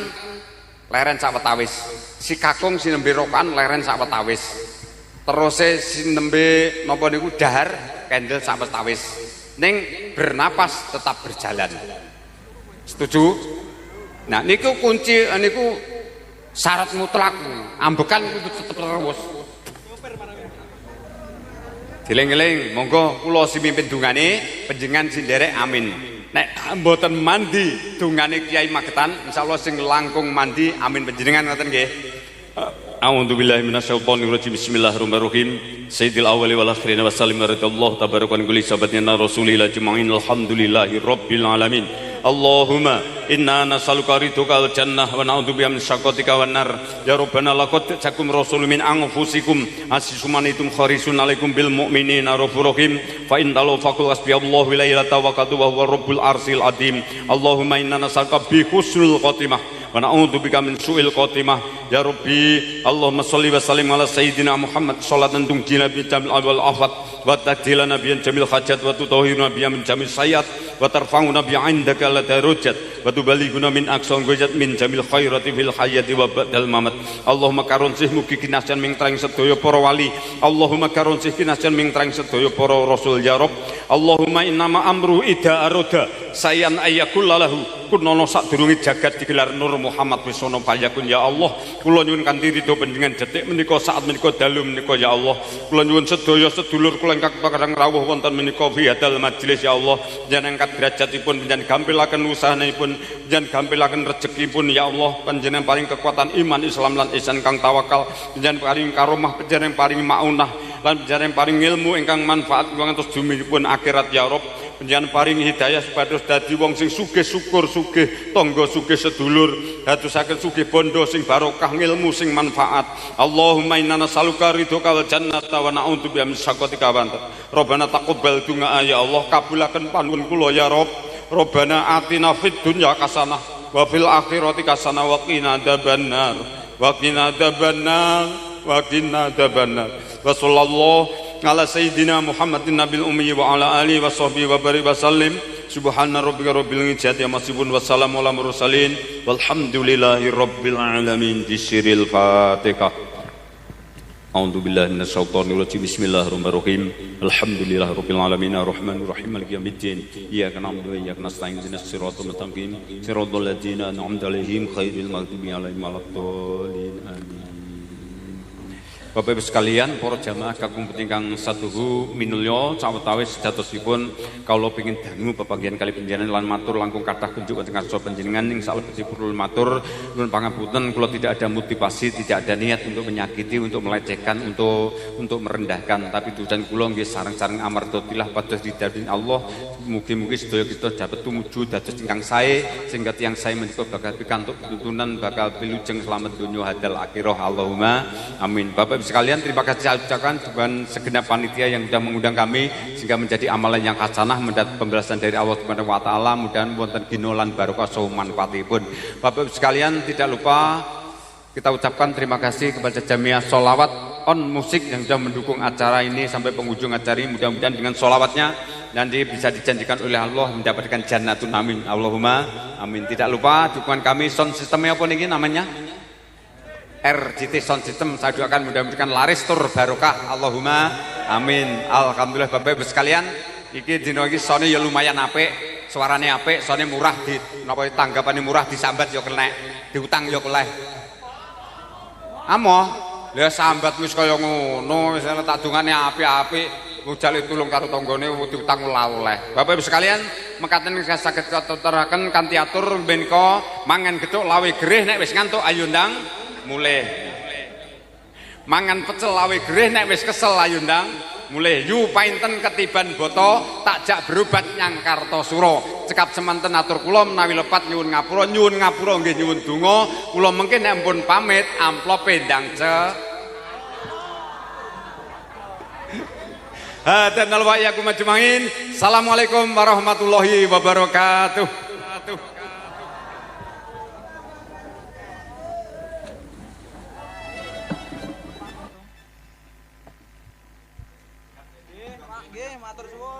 leren sawetawis, si kakung sinembe rokan leren sawetawis, terus sinembe napa niku dahar kendel sawetawis, ning bernapas tetap berjalan. Setuju? Nah niku kunci niku syarat mutlak, ambekan kudu tetep terus. Dileng-eleng, monggo kula si mimpin dungane, panjenengan sinderek amin. Nek mboten mandi dungane Kiai Magetan, insyaallah sing langkung mandi amin panjenengan ngoten nggih. A'udzubillahi minasyaitonirrajim. Bismillahirrahmanirrahim. Sayyidil awwali wal akhirin wa sallim radallahu tabarakan kulli sahabatina rasulillah jema'in alhamdulillahi rabbil alamin. Allahumma inna nas'aluka ridhokal jannah wa na'udzubika min syaqatika wan nar. Ya Rabbana laqad ja'akum rasulun min anfusikum azizumanitum kharisun alaikum bil mu'minina raufur rahim. Fa in talu faqul hasbiyallahu la ilaha tawakkaltu wa huwa rabbul arsyil azim. Allahumma inna nas'aluka bi husnul khotimah wa na'udzubika min su'il khotimah. Ya Rabbi, Allahumma sholli wa sallim ala sayyidina Muhammad sholatan tunjina bi jamil awal afat wa tadhilana bi jamil hajat wa tutahhiruna bi min jamil sayyat wa tarfa'una bi 'indaka la darajat wa tubalighuna min aqsal ghayat min jamil khairati fil hayati wa ba'dal mamat. Allahumma karunsih mugi kinasyan ming treng sedaya para wali. Allahumma karunsih kinasyan ming treng sedaya para rasul ya Rabb. Allahumma innama amru ida aroda sayan ayakullalahu kunono sadurunge jagat digelar Nur Muhammad wis ana payakun ya Allah. Kula nyuwun kanthi ridho panjenengan detik menika saat menika dalu menika ya Allah. Kula nyuwun sedaya sedulur kula ingkang kadang rawuh wonten menika fi hadal majelis ya Allah. Panjenengan angkat derajatipun, panjenengan gampilaken usahanipun, panjenengan gampilaken rezekipun ya Allah. Panjenengan paring kekuatan iman Islam lan ihsan kang tawakal, panjenengan paring karomah, panjenengan paring maunah lan panjenengan paring ilmu ingkang manfaat ngantos dumipun akhirat ya Rabb. Panjenengan paring hidayah supados dadi wong sing sugih syukur, sugih tangga, sugih sedulur, dadosaken sugih bondo sing barokah, ilmu sing manfaat. Allahumma inna nas'aluka ridhoka wal jannata wa na'udzubika min sakhatika wa anta. Rabbana taqabbal du'a ya Allah, kabulaken panuwun kula ya Rabb. Rabbana atina fid dunya hasanah wa fil akhirati hasanah wa qina adzabannar wa qina adzabannar wa qina adzabannar. Wa sallallahu ala sayyidina Muhammadin nabil ummi wa ala alihi wa sahbihi wa barik wa sallim. Subhana rabbika rabbil izzati amma yasifun wa salamun alal mursalin walhamdulillahi rabbil alamin. Bisiril Fatihah. A'udzu billahi minasyaitonir rajim. Bismillahirrahmanirrahim. Alhamdulillahi rabbil alamin arrahmanir rahim maliki yaumiddin. Iyyaka na'budu wa iyyaka nasta'in ihdinas siratal mustaqim siratal ladzina an'amta 'alaihim ghairil maghdubi 'alaihim waladdallin. Amin. Bapak Ibu sekalian, para jamaah kakung ingkang saduhu minulya sawetawis sedosipun kawula pengin dangu bebagian kali panjenengan lan matur langkung kathah kunjuk wonten ngarsa panjenengan ing salebetipun matur nuwun pangapunten kula tidak ada motivasi, tidak ada niat untuk menyakiti, untuk melecehkan, untuk merendahkan, tapi tujuan kula nggih sareng-sareng amartotilah pados didhawuhi Allah. Mugi-mugi sedaya kita dapat tumuju dados ingkang sae sehingga tiyang sae menika bakal pikantuk tuntunan, bakal pilujeng selamat donya hadal akhirah. Allahumma amin. Bapak sekalian, terima kasih saya ucapkan dengan segenap panitia yang sudah mengundang kami sehingga menjadi amalan yang hasanah mendapat pembalasan dari Allah Subhanahu wa taala. Mudah-mudahan wonten ginolan barokah saha manfaatipun. Bapak sekalian, tidak lupa kita ucapkan terima kasih kepada Jamiah Sholawat on Musik yang sudah mendukung acara ini sampai penghujung acara ini. Mudah-mudahan dengan sholawatnya nanti bisa dijanjikan oleh Allah mendapatkan jannatun amin. Allahumma amin. Tidak lupa dukungan kami sound sistemnya apa nih namanya? RJT Sound System saya doakan mudah-mudahan laris tur barokah Allahumma amin. Alhamdulillah Bapak Ibu sekalian, iki dina iki sone ya lumayan apik, suarane apik, sone murah di napa tanggapane murah disambat ya kenek, diutang ya keleh. Amoh, lha sambat wis kaya ngono, wis tak dungane apik-apik. Mujale tulung karo tanggane diutang ora oleh. Bapak Ibu sekalian, mekaten saged katuturaken kanthi atur menika mangan gethuk lawe gerih nek wis ngantuk ayo ndang mulih. Mangan pecel lawe gerih nek wis kesel ayo ndang mulih. Yu painten ketiban boto takjak berobat nyang Kartosura. Cekap semanten atur kula menawi lepat nyuwun ngapura nggih nyuwun donga. Kula mengke nek ampun pamit amplope ndang Hadanal wa iyyakum ajmain. Assalamualaikum warahmatullahi wabarakatuh.